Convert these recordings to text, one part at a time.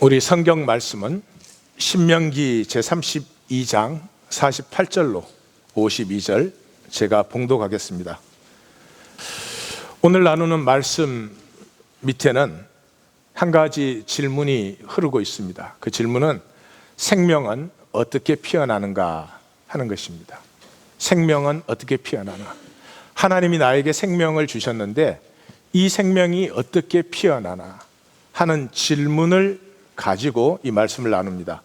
우리 성경 말씀은 신명기 제32장 48절로 52절 제가 봉독하겠습니다. 오늘 나누는 말씀 밑에는 한 가지 질문이 흐르고 있습니다. 그 질문은 생명은 어떻게 피어나는가 하는 것입니다. 생명은 어떻게 피어나나? 하나님이 나에게 생명을 주셨는데 이 생명이 어떻게 피어나나 하는 질문을 가지고 이 말씀을 나눕니다.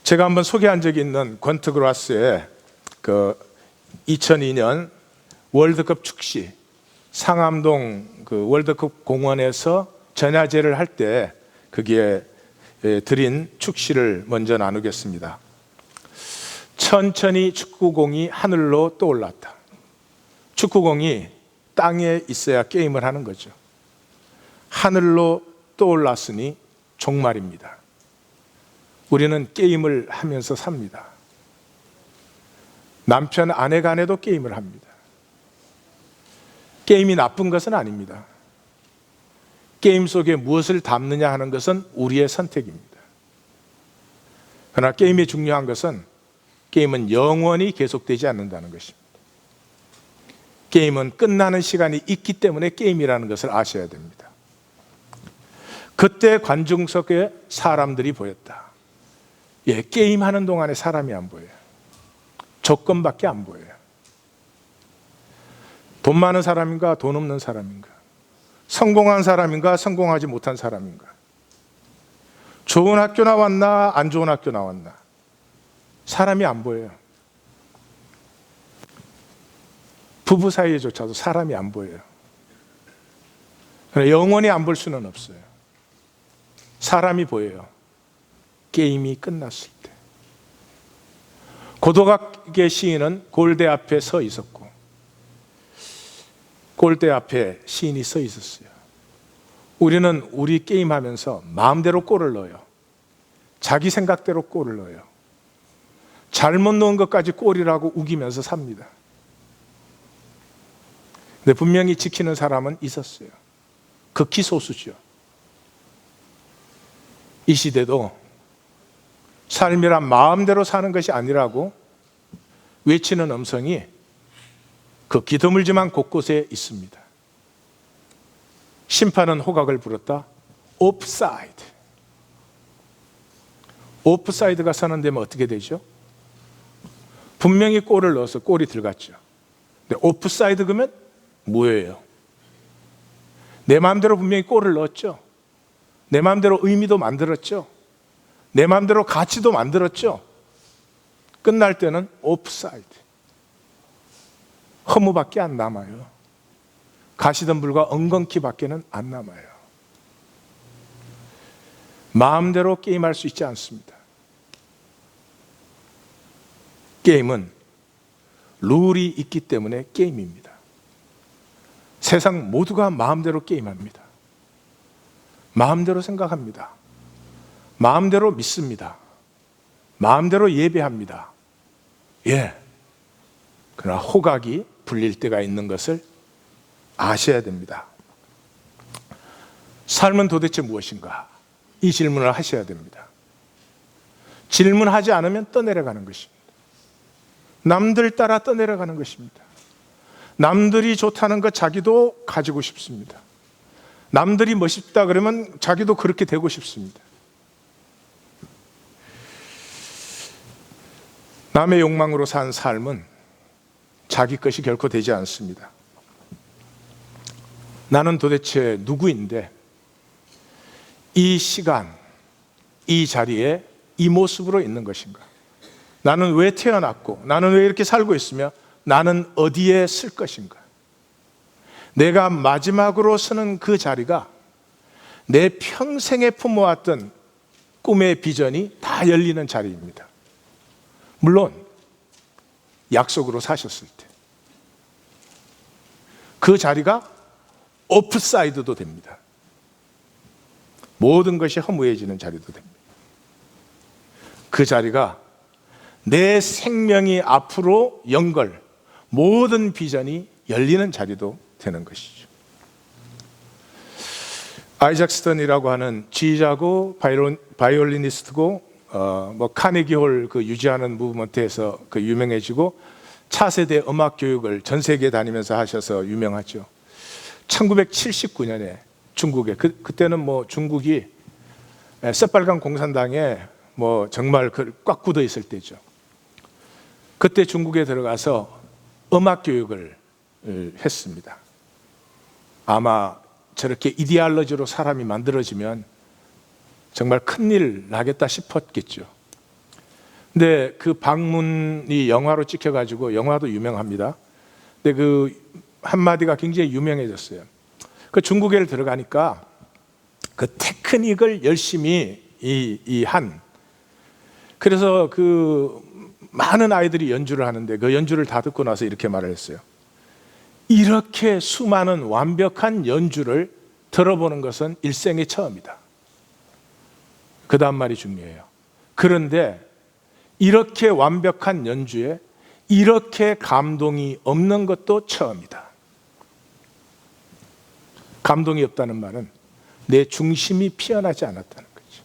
제가 한번 소개한 적이 있는 권트그라스의 2002년 월드컵 축시 상암동 월드컵 공원에서 전야제를 할 때 거기에 드린 축시를 먼저 나누겠습니다. 천천히 축구공이 하늘로 떠올랐다. 축구공이 땅에 있어야 게임을 하는 거죠. 하늘로 떠올랐으니 종말입니다. 우리는 게임을 하면서 삽니다. 남편, 아내 간에도 게임을 합니다. 게임이 나쁜 것은 아닙니다. 게임 속에 무엇을 담느냐 하는 것은 우리의 선택입니다. 그러나 게임이 중요한 것은 게임은 영원히 계속되지 않는다는 것입니다. 게임은 끝나는 시간이 있기 때문에 게임이라는 것을 아셔야 됩니다. 그때 관중석에 사람들이 보였다. 게임하는 동안에 사람이 안 보여요. 조건밖에 안 보여요. 돈 많은 사람인가, 돈 없는 사람인가, 성공한 사람인가, 성공하지 못한 사람인가, 좋은 학교 나왔나, 안 좋은 학교 나왔나, 사람이 안 보여요. 부부 사이에조차도 사람이 안 보여요. 영원히 안 볼 수는 없어요. 사람이 보여요. 게임이 끝났을 때. 고도각의 시인은 골대 앞에 서 있었고 골대 앞에 시인이 서 있었어요. 우리는 우리 게임하면서 마음대로 골을 넣어요. 자기 생각대로 골을 넣어요. 잘못 넣은 것까지 골이라고 우기면서 삽니다. 근데 분명히 지키는 사람은 있었어요. 극히 소수죠. 이 시대도 삶이란 마음대로 사는 것이 아니라고 외치는 음성이 극히 드물지만 곳곳에 있습니다. 심판은 호각을 불었다. 오프사이드. 오프사이드가 선언되면 어떻게 되죠? 분명히 골을 넣어서 골이 들어갔죠. 근데 오프사이드 그러면 뭐예요? 내 마음대로 분명히 골을 넣었죠. 내 마음대로 의미도 만들었죠. 내 마음대로 가치도 만들었죠. 끝날 때는 오프사이드. 허무밖에 안 남아요. 가시덤불과 엉겅퀴밖에는 안 남아요. 마음대로 게임할 수 있지 않습니다. 게임은 룰이 있기 때문에 게임입니다. 세상 모두가 마음대로 게임합니다. 마음대로 생각합니다. 마음대로 믿습니다. 마음대로 예배합니다. 그러나 호각이 불릴 때가 있는 것을 아셔야 됩니다. 삶은 도대체 무엇인가? 이 질문을 하셔야 됩니다. 질문하지 않으면 떠내려가는 것입니다. 남들 따라 떠내려가는 것입니다. 남들이 좋다는 것 자기도 가지고 싶습니다. 남들이 멋있다 그러면 자기도 그렇게 되고 싶습니다. 남의 욕망으로 산 삶은 자기 것이 결코 되지 않습니다. 나는 도대체 누구인데 이 시간, 이 자리에 이 모습으로 있는 것인가? 나는 왜 태어났고 나는 왜 이렇게 살고 있으며 나는 어디에 쓸 것인가? 내가 마지막으로 서는 그 자리가 내 평생에 품어왔던 꿈의 비전이 다 열리는 자리입니다. 물론 약속으로 사셨을 때 그 자리가 오프사이드도 됩니다. 모든 것이 허무해지는 자리도 됩니다. 그 자리가 내 생명이 앞으로 연걸 모든 비전이 열리는 자리도 되는 것이죠. 아이작 스턴이라고 하는 지휘자고 바이올리니스트고 카네기홀 그 유지하는 무브먼트에서 그 유명해지고 차세대 음악 교육을 전 세계에 다니면서 하셔서 유명하죠. 1979년에 중국에 그때는 중국이 새빨간 공산당에 정말 꽉 굳어 있을 때죠. 그때 중국에 들어가서 음악 교육을 했습니다. 아마 저렇게 이데올로지로 사람이 만들어지면 정말 큰일 나겠다 싶었겠죠. 근데 그 방문이 영화로 찍혀가지고 영화도 유명합니다. 근데 그 한마디가 굉장히 유명해졌어요. 그 중국에 들어가니까 그 테크닉을 열심히 그래서 그 많은 아이들이 연주를 하는데 그 연주를 다 듣고 나서 이렇게 말을 했어요. 이렇게 수많은 완벽한 연주를 들어보는 것은 일생의 처음이다. 그 다음 말이 중요해요. 그런데 이렇게 완벽한 연주에 이렇게 감동이 없는 것도 처음이다. 감동이 없다는 말은 내 중심이 피어나지 않았다는 거죠.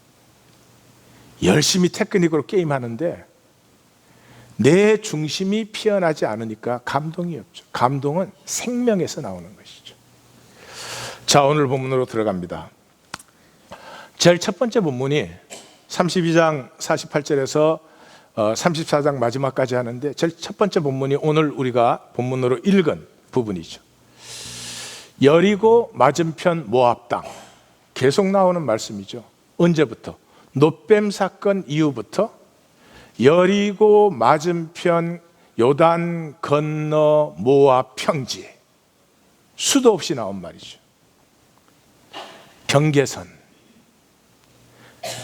열심히 테크닉으로 게임하는데 내 중심이 피어나지 않으니까 감동이 없죠. 감동은 생명에서 나오는 것이죠. 자, 오늘 본문으로 들어갑니다. 제일 첫 번째 본문이 32장 48절에서 34장 마지막까지 하는데 제일 첫 번째 본문이 오늘 우리가 본문으로 읽은 부분이죠. 여리고 맞은편 모압 땅, 계속 나오는 말씀이죠. 언제부터? 놋뱀 사건 이후부터 여리고 맞은편 요단 건너 모압 평지, 수도 없이 나온 말이죠. 경계선,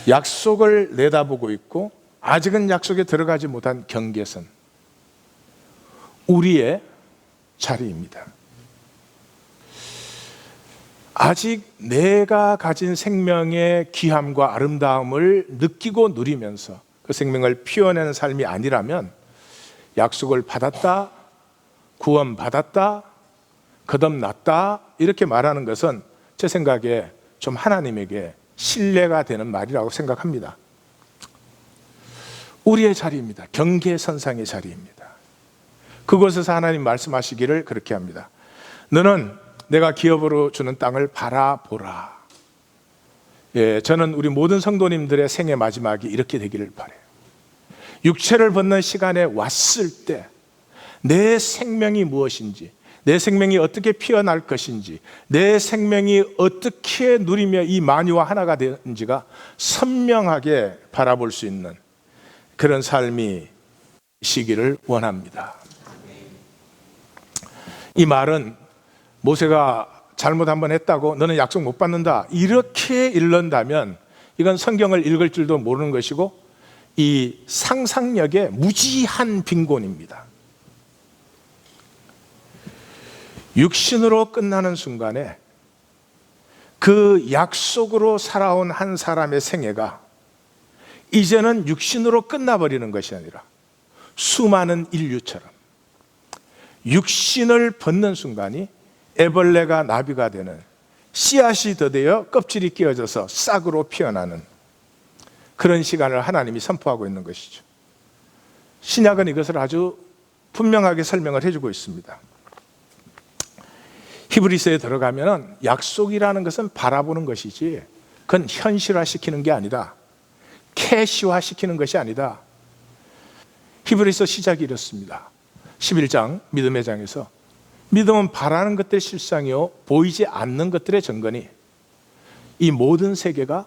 약속을 내다보고 있고 아직은 약속에 들어가지 못한 경계선, 우리의 자리입니다. 아직 내가 가진 생명의 귀함과 아름다움을 느끼고 누리면서 그 생명을 피워내는 삶이 아니라면 약속을 받았다, 구원받았다, 거듭났다 이렇게 말하는 것은 제 생각에 좀 하나님에게 신뢰가 되는 말이라고 생각합니다. 우리의 자리입니다. 경계선상의 자리입니다. 그곳에서 하나님 말씀하시기를 그렇게 합니다. 너는 내가 기업으로 주는 땅을 바라보라. 저는 우리 모든 성도님들의 생애 마지막이 이렇게 되기를 바라요. 육체를 벗는 시간에 왔을 때 내 생명이 무엇인지, 내 생명이 어떻게 피어날 것인지, 내 생명이 어떻게 누리며 이 만유와 하나가 되는지가 선명하게 바라볼 수 있는 그런 삶이 시기를 원합니다. 이 말은 모세가 잘못 한번 했다고 너는 약속 못 받는다 이렇게 읽는다면 이건 성경을 읽을 줄도 모르는 것이고 이 상상력의 무지한 빈곤입니다. 육신으로 끝나는 순간에 그 약속으로 살아온 한 사람의 생애가 이제는 육신으로 끝나버리는 것이 아니라 수많은 인류처럼 육신을 벗는 순간이 애벌레가 나비가 되는, 씨앗이 더되어 껍질이 끼어져서 싹으로 피어나는 그런 시간을 하나님이 선포하고 있는 것이죠. 신약은 이것을 아주 분명하게 설명을 해주고 있습니다. 히브리서에 들어가면 약속이라는 것은 바라보는 것이지 그건 현실화시키는 게 아니다, 캐시화시키는 것이 아니다. 히브리서 시작이 이렇습니다. 11장 믿음의 장에서 믿음은 바라는 것들의 실상이요 보이지 않는 것들의 증거니 이 모든 세계가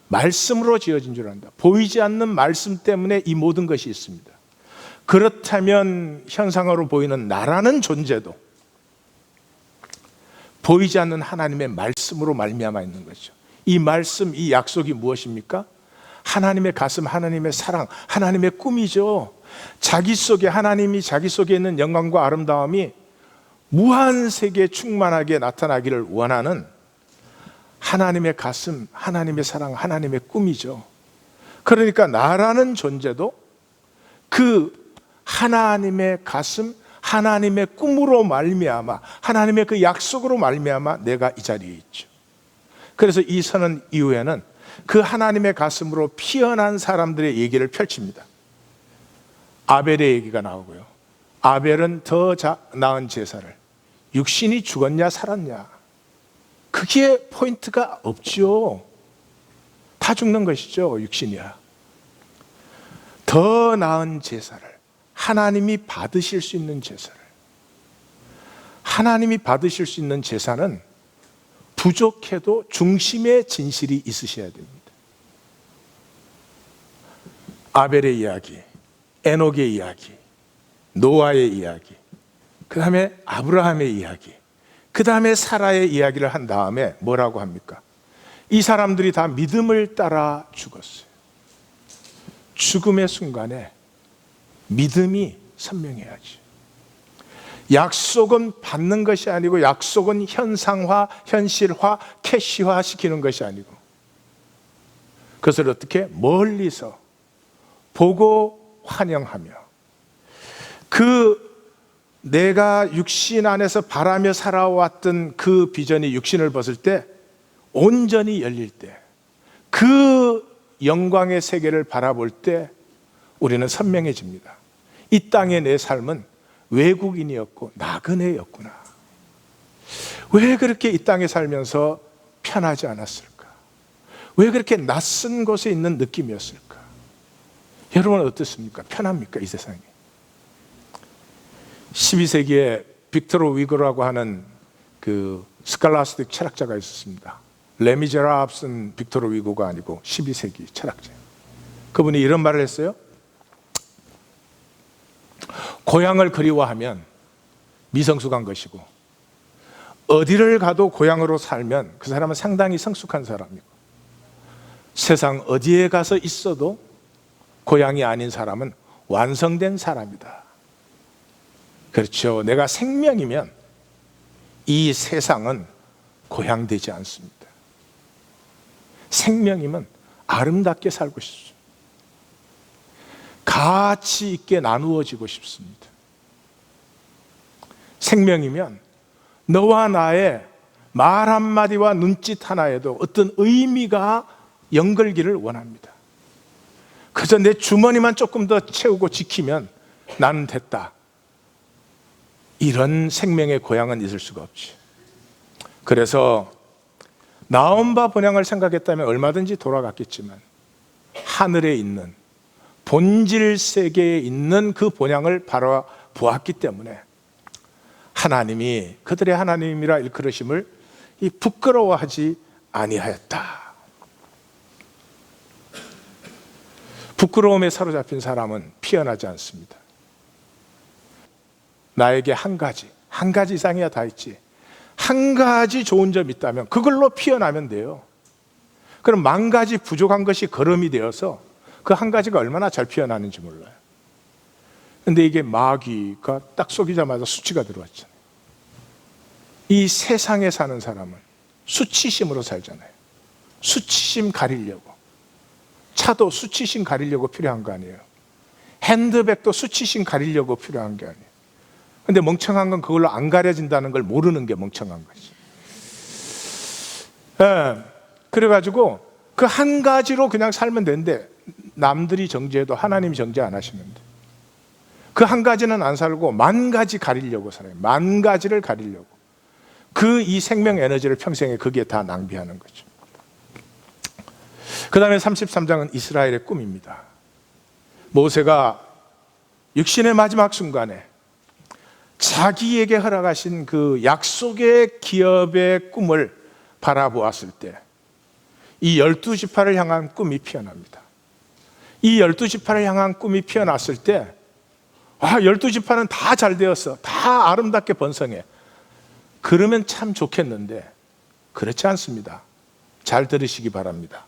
말씀으로 지어진 줄 안다. 보이지 않는 말씀 때문에 이 모든 것이 있습니다. 그렇다면 현상으로 보이는 나라는 존재도 보이지 않는 하나님의 말씀으로 말미암아 있는 거죠. 이 말씀, 이 약속이 무엇입니까? 하나님의 가슴, 하나님의 사랑, 하나님의 꿈이죠. 자기 속에, 하나님이 자기 속에 있는 영광과 아름다움이 무한 세계에 충만하게 나타나기를 원하는 하나님의 가슴, 하나님의 사랑, 하나님의 꿈이죠. 그러니까 나라는 존재도 그 하나님의 가슴, 하나님의 꿈으로 말미암아, 하나님의 그 약속으로 말미암아 내가 이 자리에 있죠. 그래서 이 선언 이후에는 그 하나님의 가슴으로 피어난 사람들의 얘기를 펼칩니다. 아벨의 얘기가 나오고요. 아벨은 더 나은 제사를, 육신이 죽었냐 살았냐, 그게 포인트가 없죠. 다 죽는 것이죠. 육신이야. 더 나은 제사를, 하나님이 받으실 수 있는 제사를, 하나님이 받으실 수 있는 제사는 부족해도 중심의 진실이 있으셔야 됩니다. 아벨의 이야기, 에녹의 이야기, 노아의 이야기, 그 다음에 아브라함의 이야기, 그 다음에 사라의 이야기를 한 다음에 뭐라고 합니까? 이 사람들이 다 믿음을 따라 죽었어요. 죽음의 순간에 믿음이 선명해야지. 약속은 받는 것이 아니고, 약속은 현상화, 현실화, 캐시화 시키는 것이 아니고, 그것을 어떻게? 멀리서 보고 환영하며, 그 내가 육신 안에서 바라며 살아왔던 그 비전이 육신을 벗을 때, 온전히 열릴 때, 그 영광의 세계를 바라볼 때 우리는 선명해집니다. 이 땅의 내 삶은 외국인이었고 나그네였구나. 왜 그렇게 이 땅에 살면서 편하지 않았을까? 왜 그렇게 낯선 곳에 있는 느낌이었을까? 여러분 어떻습니까? 편합니까? 이 세상이. 12세기에 빅토르 위고라고 하는 그 스칼라스틱 철학자가 있었습니다. 레미제라블스는 빅토르 위고가 아니고 12세기 철학자. 그분이 이런 말을 했어요. 고향을 그리워하면 미성숙한 것이고, 어디를 가도 고향으로 살면 그 사람은 상당히 성숙한 사람이고, 세상 어디에 가서 있어도 고향이 아닌 사람은 완성된 사람이다. 그렇죠. 내가 생명이면 이 세상은 고향되지 않습니다. 생명이면 아름답게 살고 싶습니다. 가치 있게 나누어지고 싶습니다. 생명이면 너와 나의 말 한마디와 눈짓 하나에도 어떤 의미가 연결기를 원합니다. 그저 내 주머니만 조금 더 채우고 지키면 나는 됐다. 이런 생명의 고향은 있을 수가 없지. 그래서 나온 바 본향을 생각했다면 얼마든지 돌아갔겠지만, 하늘에 있는 본질 세계에 있는 그 본향을 바라보았기 때문에 하나님이 그들의 하나님이라 일컬으심을 부끄러워하지 아니하였다. 부끄러움에 사로잡힌 사람은 피어나지 않습니다. 나에게 한 가지 이상이야 다 있지, 한 가지 좋은 점이 있다면 그걸로 피어나면 돼요. 그럼 만 가지 부족한 것이 거름이 되어서 그 한 가지가 얼마나 잘 피어나는지 몰라요. 근데 이게 마귀가 딱 속이자마자 수치가 들어왔잖아요. 이 세상에 사는 사람은 수치심으로 살잖아요. 수치심 가리려고. 차도 수치심 가리려고 필요한 거 아니에요. 핸드백도 수치심 가리려고 필요한 게 아니에요. 근데 멍청한 건 그걸로 안 가려진다는 걸 모르는 게 멍청한 거지. 예, 그래가지고 그 한 가지로 그냥 살면 되는데, 남들이 정죄해도 하나님이 정죄 안 하시는데 그 한 가지는 안 살고 만 가지 가리려고 살아요. 만 가지를 가리려고. 그 이 생명 에너지를 평생에 거기에 다 낭비하는 거죠. 그 다음에 33장은 이스라엘의 꿈입니다. 모세가 육신의 마지막 순간에 자기에게 허락하신 그 약속의 기업의 꿈을 바라보았을 때, 이 12지파를 향한 꿈이 피어납니다. 이 12지파를 향한 꿈이 피어났을 때, 12지파는 다 잘 되었어, 다 아름답게 번성해, 그러면 참 좋겠는데 그렇지 않습니다. 잘 들으시기 바랍니다.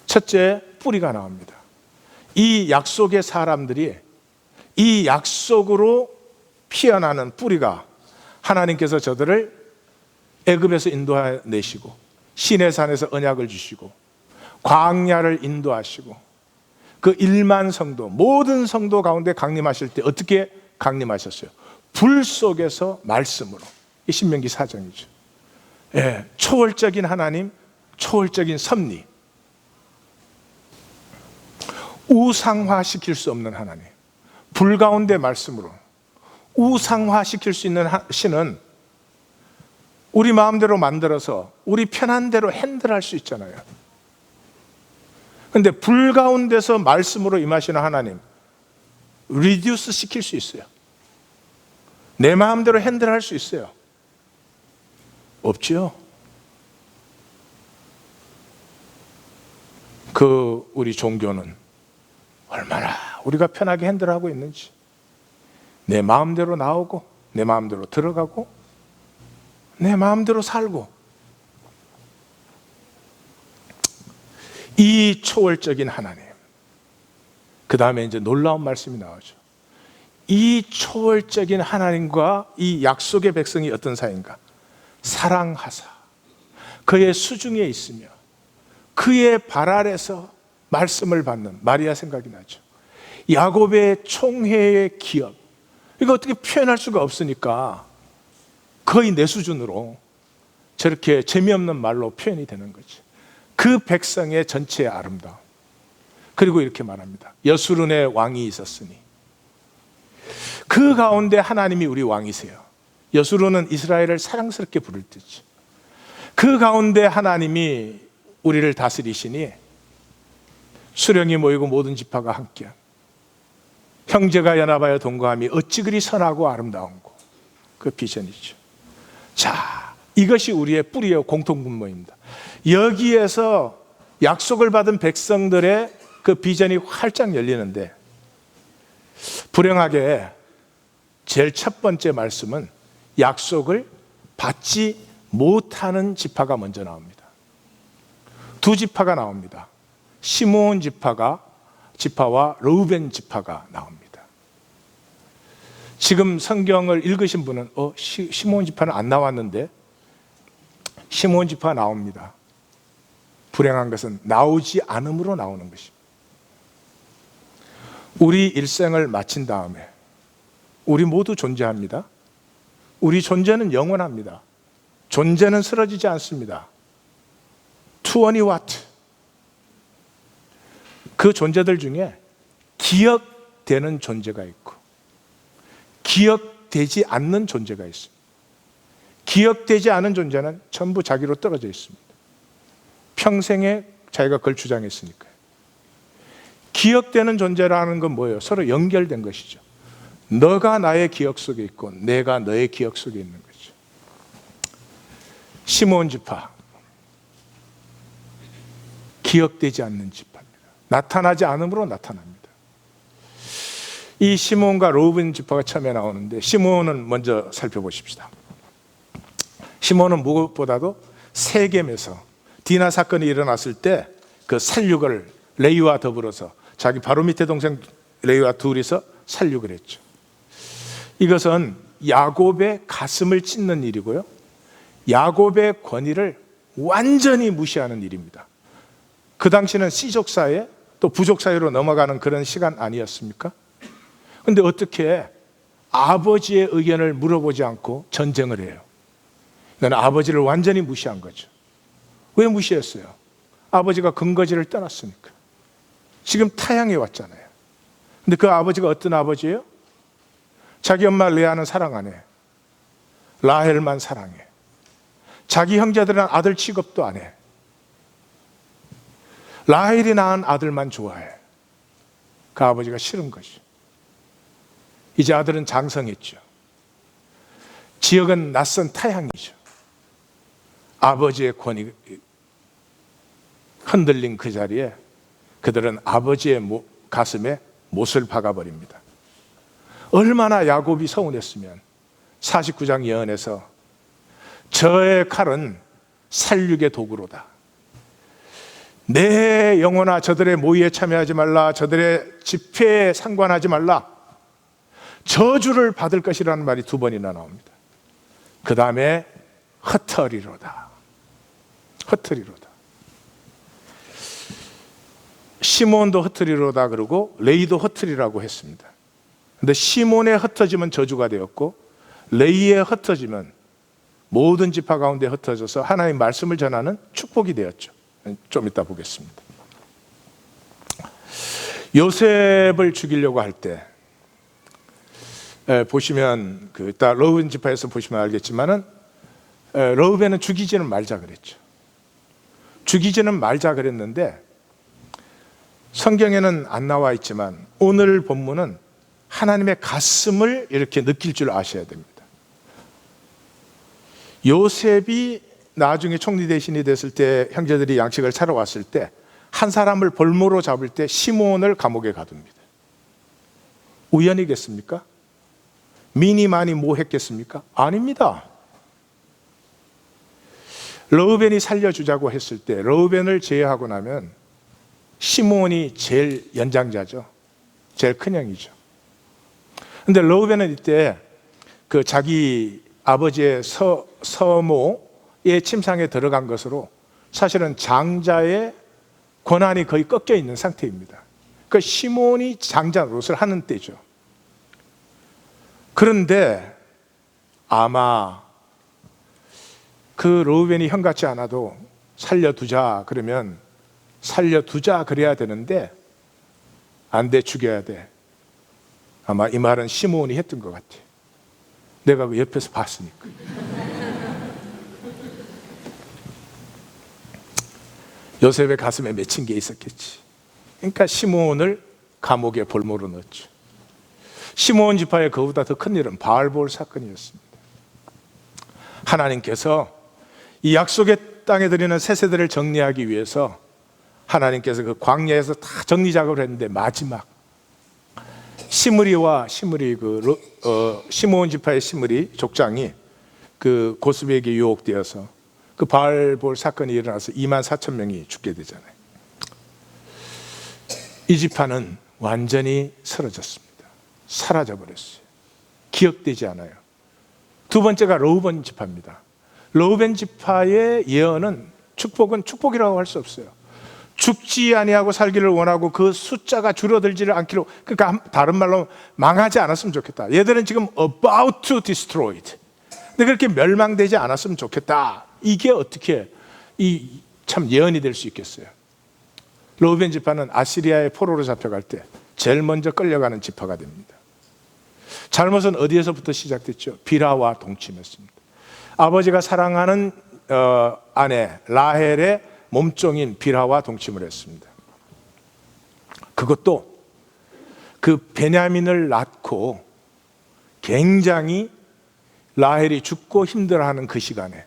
첫째, 뿌리가 나옵니다. 이 약속의 사람들이, 이 약속으로 피어나는 뿌리가, 하나님께서 저들을 애굽에서 인도해내시고 시내산에서 언약을 주시고 광야를 인도하시고 그 1만 성도, 모든 성도 가운데 강림하실 때 어떻게 강림하셨어요? 불 속에서 말씀으로. 이 신명기 4장이죠. 예, 초월적인 하나님, 초월적인 섭리, 우상화시킬 수 없는 하나님, 불 가운데 말씀으로 우상화시킬 수 있는 신은 우리 마음대로 만들어서 우리 편한 대로 핸들할 수 있잖아요. 그런데 불 가운데서 말씀으로 임하시는 하나님, 리듀스 시킬 수 있어요. 내 마음대로 핸들할 수 있어요? 없죠. 우리 종교는 얼마나 우리가 편하게 핸들하고 있는지, 내 마음대로 나오고 내 마음대로 들어가고 내 마음대로 살고, 이 초월적인 하나님, 그 다음에 이제 놀라운 말씀이 나오죠. 이 초월적인 하나님과 이 약속의 백성이 어떤 사이인가? 사랑하사 그의 수중에 있으며 그의 발 아래서 말씀을 받는 마리아 생각이 나죠. 야곱의 총회의 기억, 이거 어떻게 표현할 수가 없으니까 거의 내 수준으로 저렇게 재미없는 말로 표현이 되는 거지. 그 백성의 전체의 아름다움. 그리고 이렇게 말합니다. 여수론의 왕이 있었으니 그 가운데 하나님이 우리 왕이세요. 여수론은 이스라엘을 사랑스럽게 부를 뜻이죠. 그 가운데 하나님이 우리를 다스리시니 수령이 모이고 모든 지파가 함께한, 형제가 연합하여 동거함이 어찌 그리 선하고 아름다운고, 그 비전이죠. 자, 이것이 우리의 뿌리의 공통분모입니다. 여기에서 약속을 받은 백성들의 그 비전이 활짝 열리는데, 불행하게 제일 첫 번째 말씀은 약속을 받지 못하는 지파가 먼저 나옵니다. 두 지파가 나옵니다. 시므온 지파와 르우벤 지파가 나옵니다. 지금 성경을 읽으신 분은 시므온 지파는 안 나왔는데, 시므온 지파가 나옵니다. 불행한 것은 나오지 않음으로 나오는 것입니다. 우리 일생을 마친 다음에 우리 모두 존재합니다. 우리 존재는 영원합니다. 존재는 쓰러지지 않습니다. 투어니 와트. 그 존재들 중에 기억되는 존재가 있고 기억되지 않는 존재가 있습니다. 기억되지 않은 존재는 전부 자기로 떨어져 있습니다. 평생에 자기가 그걸 주장했으니까요. 기억되는 존재라는 건 뭐예요? 서로 연결된 것이죠. 너가 나의 기억 속에 있고 내가 너의 기억 속에 있는 거죠. 시므온 지파, 기억되지 않는 지파입니다. 나타나지 않음으로 나타납니다. 이 시므온과 르우벤 지파가 처음에 나오는데, 시므온은 먼저 살펴보십시다. 시므온은 무엇보다도 세겜에서 디나 사건이 일어났을 때 그 살육을 레위와 더불어서 자기 바로 밑에 동생 레위와 둘이서 살육을 했죠. 이것은 야곱의 가슴을 찢는 일이고요, 야곱의 권위를 완전히 무시하는 일입니다. 그 당시는 씨족 사회 또 부족 사회로 넘어가는 그런 시간 아니었습니까? 그런데 어떻게 아버지의 의견을 물어보지 않고 전쟁을 해요? 이건 아버지를 완전히 무시한 거죠. 왜 무시했어요? 아버지가 근거지를 떠났으니까. 지금 타향에 왔잖아요. 근데 그 아버지가 어떤 아버지예요? 자기 엄마 레아는 사랑 안 해. 라헬만 사랑해. 자기 형제들은 아들 취급도 안 해. 라헬이 낳은 아들만 좋아해. 그 아버지가 싫은 거죠. 이제 아들은 장성했죠. 지역은 낯선 타향이죠. 아버지의 권위 흔들린 그 자리에 그들은 아버지의 가슴에 못을 박아버립니다. 얼마나 야곱이 서운했으면 49장 예언에서 저의 칼은 살육의 도구로다. 내 영혼아 저들의 모의에 참여하지 말라. 저들의 집회에 상관하지 말라. 저주를 받을 것이라는 말이 두 번이나 나옵니다. 그 다음에 흩어리로다. 흩어리로다. 시몬도 흩어리로다 그러고 레이도 흩어리라고 했습니다. 그런데 시몬의 흩어짐은 저주가 되었고 레이의 흩어짐은 모든 지파 가운데 흩어져서 하나님의 말씀을 전하는 축복이 되었죠. 좀 이따 보겠습니다. 요셉을 죽이려고 할 때 보시면 이따 러우벤 지파에서 보시면 알겠지만은 러우벤은 죽이지는 말자 그랬죠. 죽이지는 말자 그랬는데 성경에는 안 나와 있지만 오늘 본문은 하나님의 가슴을 이렇게 느낄 줄 아셔야 됩니다. 요셉이 나중에 총리 대신이 됐을 때 형제들이 양식을 차러 왔을 때 한 사람을 볼모로 잡을 때 시므온을 감옥에 가둡니다. 우연이겠습니까? 미니만이 뭐 했겠습니까? 아닙니다. 러우벤이 살려주자고 했을 때 러우벤을 제외하고 나면 시므온이 제일 연장자죠. 제일 큰 형이죠. 근데 러우벤은 이때 그 자기 아버지의 서모의 침상에 들어간 것으로 사실은 장자의 권한이 거의 꺾여 있는 상태입니다. 그러니까 시므온이 장자 노릇을 하는 때죠. 그런데 아마 그 러우벤이 형 같지 않아도 살려두자 그러면 살려두자 그래야 되는데 안 돼, 죽여야 돼. 아마 이 말은 시므온이 했던 것 같아요. 내가 그 옆에서 봤으니까. 요셉의 가슴에 맺힌 게 있었겠지. 그러니까 시므온을 감옥에 볼모로 넣었죠. 시므온 지파의 그보다 더 큰 일은 바알볼 사건이었습니다. 하나님께서 이 약속의 땅에 드리는 새 세대를 정리하기 위해서 하나님께서 그 광야에서 다 정리 작업을 했는데 마지막 시므리와 시므온 지파의 시므리 족장이 그 고스비에게 유혹되어서 그 바알볼 사건이 일어나서 24,000명이 죽게 되잖아요. 이 지파는 완전히 쓰러졌습니다. 사라져버렸어요. 기억되지 않아요. 두 번째가 러우벤 지파입니다. 러우벤 지파의 예언은 축복은 축복이라고 할 수 없어요. 죽지 아니하고 살기를 원하고 그 숫자가 줄어들지를 않기로, 그러니까 다른 말로 망하지 않았으면 좋겠다. 얘들은 지금 about to destroyed. 근데 그렇게 멸망되지 않았으면 좋겠다. 이게 어떻게 참 예언이 될 수 있겠어요? 러우벤 지파는 아시리아의 포로로 잡혀갈 때 제일 먼저 끌려가는 지파가 됩니다. 잘못은 어디에서부터 시작됐죠? 비라와 동침했습니다. 아버지가 사랑하는 아내 라헬의 몸종인 비라와 동침을 했습니다. 그것도 그 베냐민을 낳고 굉장히 라헬이 죽고 힘들어하는 그 시간에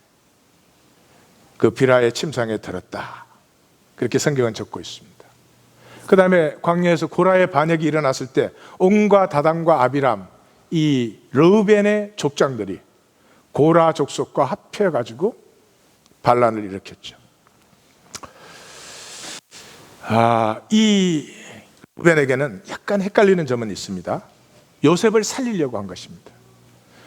그 비라의 침상에 들었다. 그렇게 성경은 적고 있습니다. 그 다음에 광야에서 고라의 반역이 일어났을 때 온과 다단과 아비람, 이 르우벤의 족장들이 고라 족속과 합해가지고 반란을 일으켰죠. 이 르우벤에게는 약간 헷갈리는 점은 있습니다. 요셉을 살리려고 한 것입니다.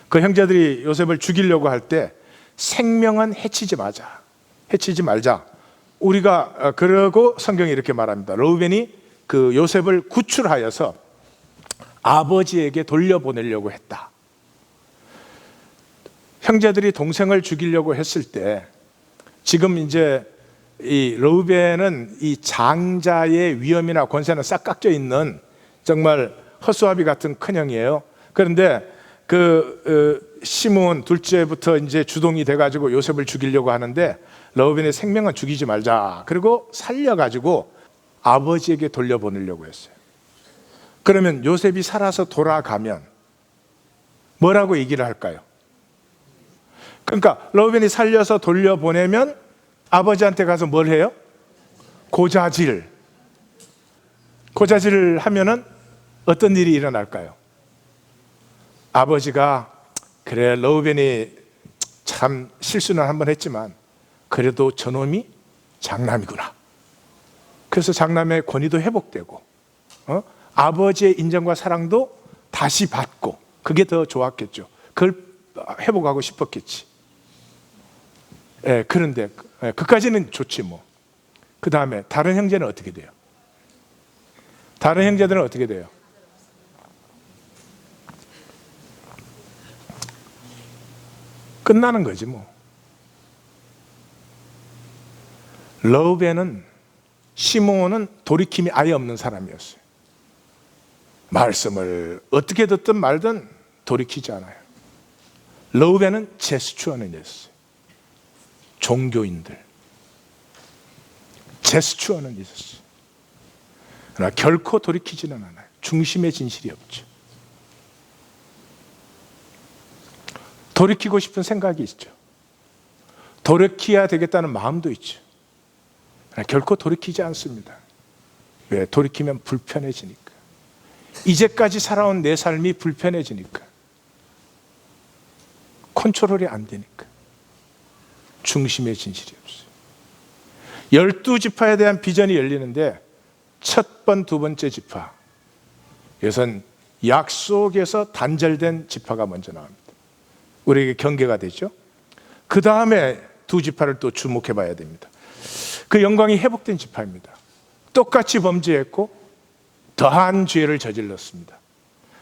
그 형제들이 요셉을 죽이려고 할 때 생명은 해치지 말자. 우리가 그러고 성경이 이렇게 말합니다. 르우벤이 그 요셉을 구출하여서 아버지에게 돌려보내려고 했다. 형제들이 동생을 죽이려고 했을 때 지금 이제 이 르우벤은 이 장자의 위엄이나 권세는 싹 깎여 있는 정말 허수아비 같은 큰형이에요. 그런데 그 시므온 둘째부터 이제 주동이 돼가지고 요셉을 죽이려고 하는데 르우벤의 생명은 죽이지 말자. 그리고 살려가지고 아버지에게 돌려보내려고 했어요. 그러면 요셉이 살아서 돌아가면 뭐라고 얘기를 할까요? 그러니까 르우벤이 살려서 돌려보내면 아버지한테 가서 뭘 해요? 고자질을 하면은 어떤 일이 일어날까요? 아버지가 그래 르우벤이 참 실수는 한번 했지만 그래도 저놈이 장남이구나. 그래서 장남의 권위도 회복되고 아버지의 인정과 사랑도 다시 받고 그게 더 좋았겠죠. 그걸 회복하고 싶었겠지. 그런데 그까지는 좋지 뭐. 그 다음에 다른 형제는 어떻게 돼요? 다른 형제들은 어떻게 돼요? 끝나는 거지 뭐. 러브에는 시므온은 돌이킴이 아예 없는 사람이었어요. 말씀을 어떻게 듣든 말든 돌이키지 않아요. 러브에는 제스처는 있었어요. 종교인들 제스처는 있었어요. 그러나 결코 돌이키지는 않아요. 중심의 진실이 없죠. 돌이키고 싶은 생각이 있죠. 돌이켜야 되겠다는 마음도 있죠. 그러나 결코 돌이키지 않습니다. 왜? 돌이키면 불편해지니까. 이제까지 살아온 내 삶이 불편해지니까. 컨트롤이 안 되니까. 중심의 진실이 없어요. 12지파에 대한 비전이 열리는데 첫 번, 두 번째 지파, 이것은 약속에서 단절된 지파가 먼저 나옵니다. 우리에게 경계가 되죠. 그 다음에 두 지파를 또 주목해 봐야 됩니다. 그 영광이 회복된 지파입니다. 똑같이 범죄했고 더한 죄를 저질렀습니다.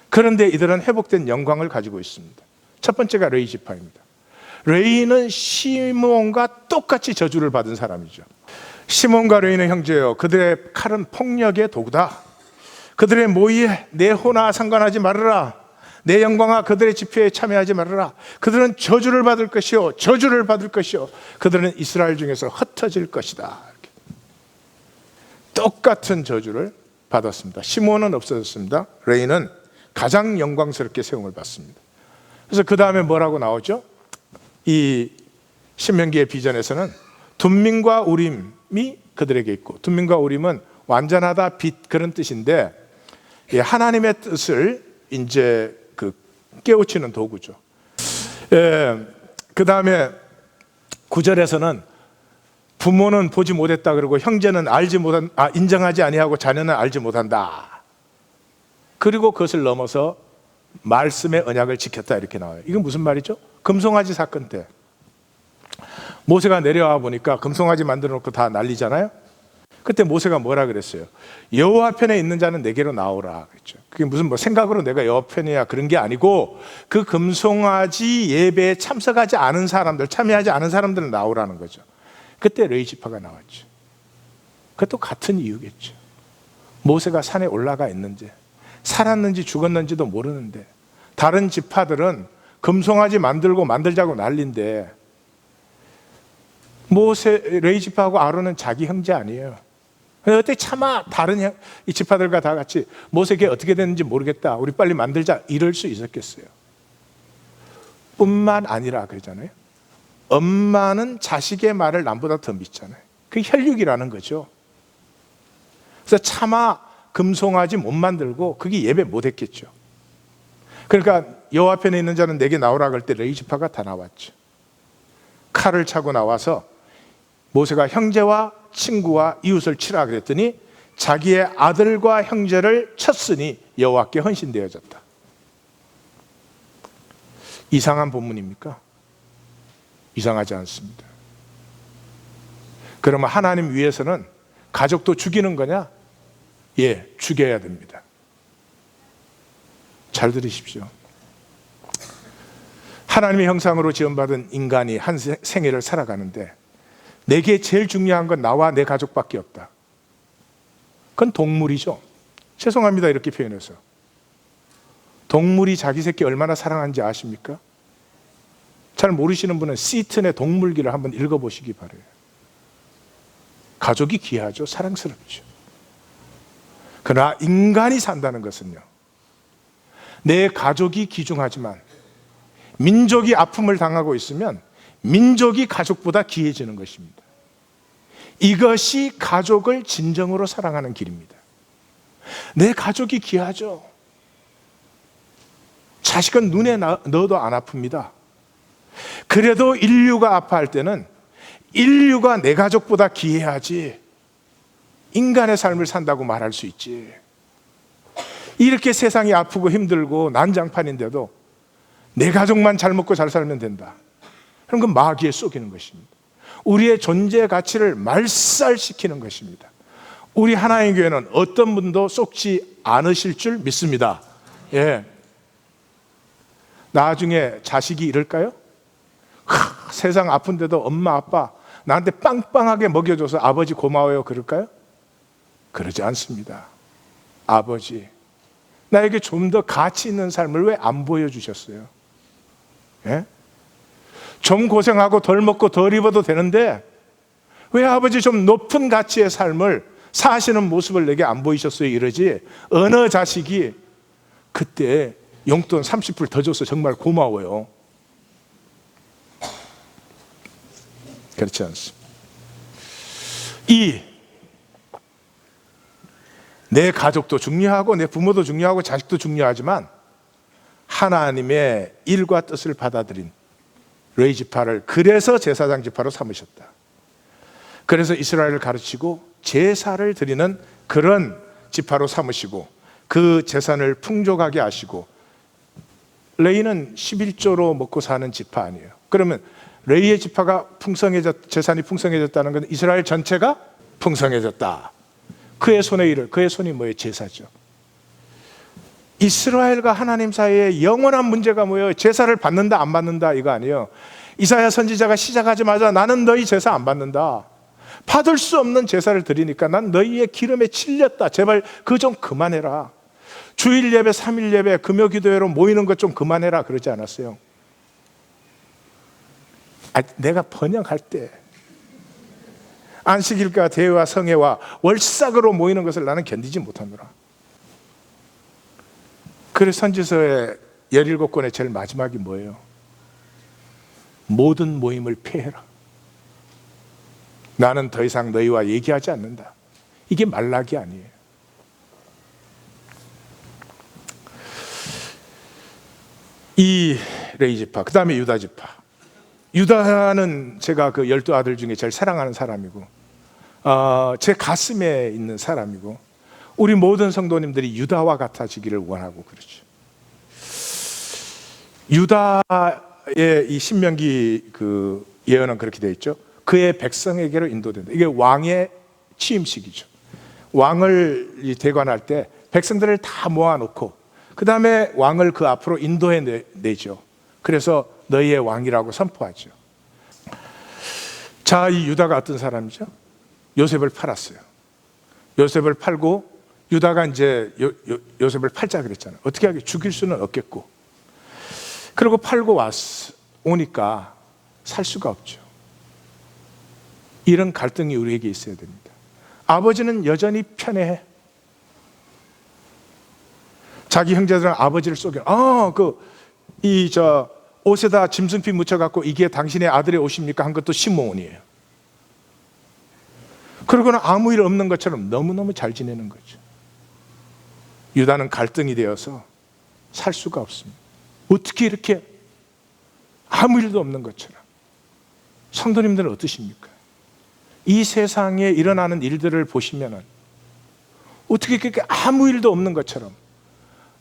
그런데 이들은 회복된 영광을 가지고 있습니다. 첫 번째가 레위 지파입니다. 레위는 시므온과 똑같이 저주를 받은 사람이죠. 시므온과 레위는 형제요, 그들의 칼은 폭력의 도구다. 그들의 모의에 내 호나 상관하지 말아라. 내 영광아 그들의 집회에 참여하지 말아라. 그들은 저주를 받을 것이요, 저주를 받을 것이요, 그들은 이스라엘 중에서 흩어질 것이다. 이렇게. 똑같은 저주를 받았습니다. 시므온은 없어졌습니다. 레위는 가장 영광스럽게 세움을 받습니다. 그래서 그 다음에 뭐라고 나오죠? 이 신명기의 비전에서는 둠밈과 우림이 그들에게 있고, 둠밈과 우림은 완전하다, 빛, 그런 뜻인데 하나님의 뜻을 이제 깨우치는 도구죠. 그 다음에 9절에서는 부모는 보지 못했다 그러고 형제는 인정하지 아니하고 자녀는 알지 못한다. 그리고 그것을 넘어서 말씀의 언약을 지켰다 이렇게 나와요. 이건 무슨 말이죠? 금송아지 사건 때 모세가 내려와 보니까 금송아지 만들어 놓고 다 난리잖아요. 그때 모세가 뭐라 그랬어요? 여호와 편에 있는 자는 내게로 나오라 그랬죠. 그게 무슨 생각으로 내가 여호와 편이야 그런 게 아니고, 그 금송아지 예배에 참석하지 않은 사람들, 참여하지 않은 사람들은 나오라는 거죠. 그때 레위 지파가 나왔죠. 그것도 같은 이유겠죠. 모세가 산에 올라가 있는지 살았는지 죽었는지도 모르는데 다른 지파들은 금송아지 만들자고 난리인데 레위 지파하고 아론은 자기 형제 아니에요. 어떻게 차마 다른 이 지파들과 다 같이 모세에게 어떻게 됐는지 모르겠다, 우리 빨리 만들자, 이럴 수 있었겠어요? 뿐만 아니라 그러잖아요. 엄마는 자식의 말을 남보다 더 믿잖아요. 그게 혈육이라는 거죠. 그래서 차마 금송아지 못 만들고 그게 예배 못 했겠죠. 그러니까 여호와 편에 있는 자는 내게 나오라 그럴 때 레위 지파가 다 나왔죠. 칼을 차고 나와서 모세가 형제와 친구와 이웃을 치라 그랬더니 자기의 아들과 형제를 쳤으니 여호와께 헌신되어졌다. 이상한 본문입니까? 이상하지 않습니다. 그러면 하나님 위해서는 가족도 죽이는 거냐? 예, 죽여야 됩니다. 잘 들으십시오. 하나님의 형상으로 지음받은 인간이 한 생애를 살아가는데 내게 제일 중요한 건 나와 내 가족밖에 없다. 그건 동물이죠. 죄송합니다 이렇게 표현해서. 동물이 자기 새끼 얼마나 사랑하는지 아십니까? 잘 모르시는 분은 시튼의 동물기를 한번 읽어보시기 바라요. 가족이 귀하죠. 사랑스럽죠. 그러나 인간이 산다는 것은요, 내 가족이 귀중하지만 민족이 아픔을 당하고 있으면 민족이 가족보다 귀해지는 것입니다. 이것이 가족을 진정으로 사랑하는 길입니다. 내 가족이 귀하죠. 자식은 눈에 넣어도 안 아픕니다. 그래도 인류가 아파할 때는 인류가 내 가족보다 귀해야지 인간의 삶을 산다고 말할 수 있지. 이렇게 세상이 아프고 힘들고 난장판인데도 내 가족만 잘 먹고 잘 살면 된다. 그럼 그 마귀에 쏘기는 것입니다. 우리의 존재 가치를 말살시키는 것입니다. 우리 하나님 교회는 어떤 분도 쏙지 않으실 줄 믿습니다. 예. 나중에 자식이 이럴까요? 세상 아픈데도 엄마 아빠 나한테 빵빵하게 먹여줘서 아버지 고마워요 그럴까요? 그러지 않습니다. 아버지, 나에게 좀 더 가치 있는 삶을 왜 안 보여주셨어요? 예? 좀 고생하고 덜 먹고 덜 입어도 되는데 왜 아버지 좀 높은 가치의 삶을 사시는 모습을 내게 안 보이셨어요? 이러지. 어느 자식이 그때 용돈 30불 더 줘서 정말 고마워요. 그렇지 않습니다. 내 가족도 중요하고 내 부모도 중요하고 자식도 중요하지만 하나님의 일과 뜻을 받아들인 레위 지파를 그래서 제사장 지파로 삼으셨다. 그래서 이스라엘을 가르치고 제사를 드리는 그런 지파로 삼으시고 그 재산을 풍족하게 하시고, 레위는 11조로 먹고 사는 지파 아니에요. 그러면 레위의 지파가 재산이 풍성해졌다는 건 이스라엘 전체가 풍성해졌다. 그의 손의 일을, 그의 손이 뭐예요? 제사죠. 이스라엘과 하나님 사이에 영원한 문제가 뭐예요? 제사를 받는다 안 받는다 이거 아니에요. 이사야 선지자가 시작하자마자 나는 너희 제사 안 받는다. 받을 수 없는 제사를 드리니까 난 너희의 기름에 찔렸다. 제발 그거 좀 그만해라. 주일 예배, 3일 예배, 금요 기도회로 모이는 것 좀 그만해라 그러지 않았어요? 내가 번역할 때 안식일과 대회와 성회와 월삭으로 모이는 것을 나는 견디지 못하노라. 그래서 선지서의 17권의 제일 마지막이 뭐예요? 모든 모임을 폐해라. 나는 더 이상 너희와 얘기하지 않는다. 이게 말라기 아니에요. 이 레위 지파, 그 다음에 유다 지파. 유다는 제가 그 12아들 중에 제일 사랑하는 사람이고 제 가슴에 있는 사람이고 우리 모든 성도님들이 유다와 같아지기를 원하고 그렇죠. 유다의 이 신명기 그 예언은 그렇게 되어 있죠. 그의 백성에게로 인도된다. 이게 왕의 취임식이죠. 왕을 대관할 때 백성들을 다 모아놓고 그 다음에 왕을 그 앞으로 인도해 내죠. 그래서 너희의 왕이라고 선포하죠. 자, 이 유다가 어떤 사람이죠? 요셉을 팔았어요. 요셉을 팔고 유다가 이제 요셉을 팔자 그랬잖아요. 어떻게 하게 죽일 수는 없겠고. 그리고 팔고 오니까 살 수가 없죠. 이런 갈등이 우리에게 있어야 됩니다. 아버지는 여전히 편애해. 자기 형제들은 아버지를 속여. 옷에다 짐승피 묻혀갖고 이게 당신의 아들의 옷입니까? 한 것도 시므온이에요. 그러고는 아무 일 없는 것처럼 너무너무 잘 지내는 거죠. 유다는 갈등이 되어서 살 수가 없습니다. 어떻게 이렇게 아무 일도 없는 것처럼. 성도님들은 어떠십니까? 이 세상에 일어나는 일들을 보시면은 어떻게 그렇게 아무 일도 없는 것처럼,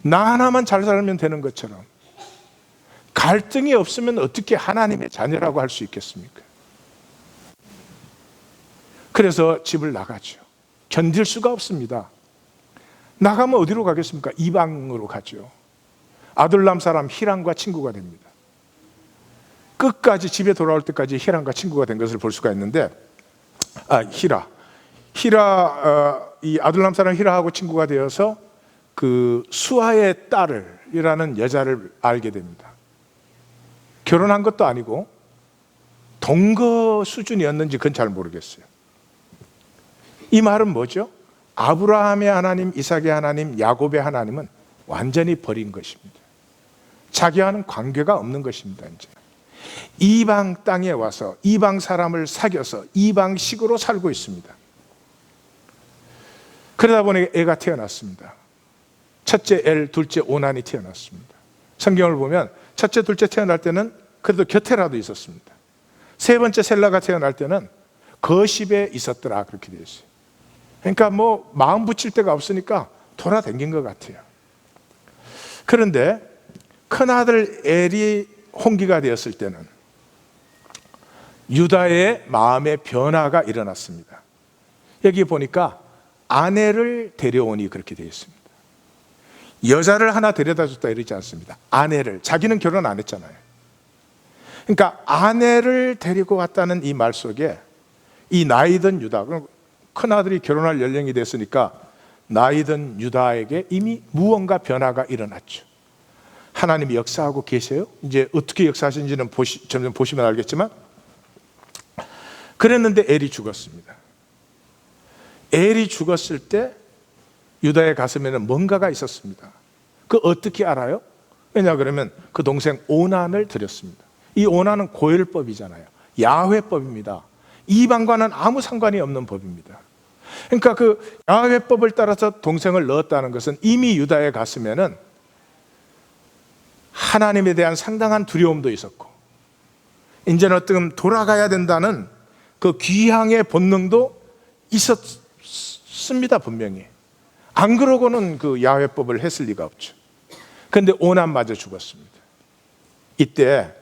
나 하나만 잘 살면 되는 것처럼, 갈등이 없으면 어떻게 하나님의 자녀라고 할 수 있겠습니까? 그래서 집을 나가죠. 견딜 수가 없습니다. 나가면 어디로 가겠습니까? 이방으로 가죠. 아둘람 사람 히람과 친구가 됩니다. 끝까지 집에 돌아올 때까지 히람과 친구가 된 것을 볼 수가 있는데, 이 아둘람 사람 히라하고 친구가 되어서 그 수아의 딸이라는 여자를 알게 됩니다. 결혼한 것도 아니고 동거 수준이었는지 그건 잘 모르겠어요. 이 말은 뭐죠? 아브라함의 하나님, 이삭의 하나님, 야곱의 하나님은 완전히 버린 것입니다. 자기와는 관계가 없는 것입니다. 이제 이방 땅에 와서 이방 사람을 사귀어서 이방식으로 살고 있습니다. 그러다 보니 애가 태어났습니다. 첫째 엘, 둘째 오난이 태어났습니다. 성경을 보면 첫째, 둘째 태어날 때는 그래도 곁에라도 있었습니다. 세 번째 셀라가 태어날 때는 거십에 있었더라 그렇게 되어 있어요. 그러니까 뭐 마음 붙일 데가 없으니까 돌아다닌 것 같아요. 그런데 큰아들 엘이 홍기가 되었을 때는 유다의 마음의 변화가 일어났습니다. 여기 보니까 아내를 데려오니 그렇게 되어 있습니다. 여자를 하나 데려다 줬다 이러지 않습니다. 아내를. 자기는 결혼 안 했잖아요. 그러니까 아내를 데리고 왔다는 이 말 속에 이 나이든 유다, 큰아들이 결혼할 연령이 됐으니까 나이든 유다에게 이미 무언가 변화가 일어났죠. 하나님이 역사하고 계세요. 이제 어떻게 역사하시는지는 점점 보시면 알겠지만, 그랬는데 엘이 죽었습니다. 엘이 죽었을 때 유다의 가슴에는 뭔가가 있었습니다. 그 어떻게 알아요? 왜냐 그러면 그 동생 오난을 드렸습니다. 이 오난은 고혈법이잖아요. 야훼법입니다. 이방과는 아무 상관이 없는 법입니다. 그러니까 그 야훼법을 따라서 동생을 넣었다는 것은 이미 유다의 가슴에는 하나님에 대한 상당한 두려움도 있었고, 이제는 어떻게 돌아가야 된다는 그 귀향의 본능도 있었습니다. 분명히. 안 그러고는 그 야훼법을 했을 리가 없죠. 그런데 오난마저 죽었습니다. 이때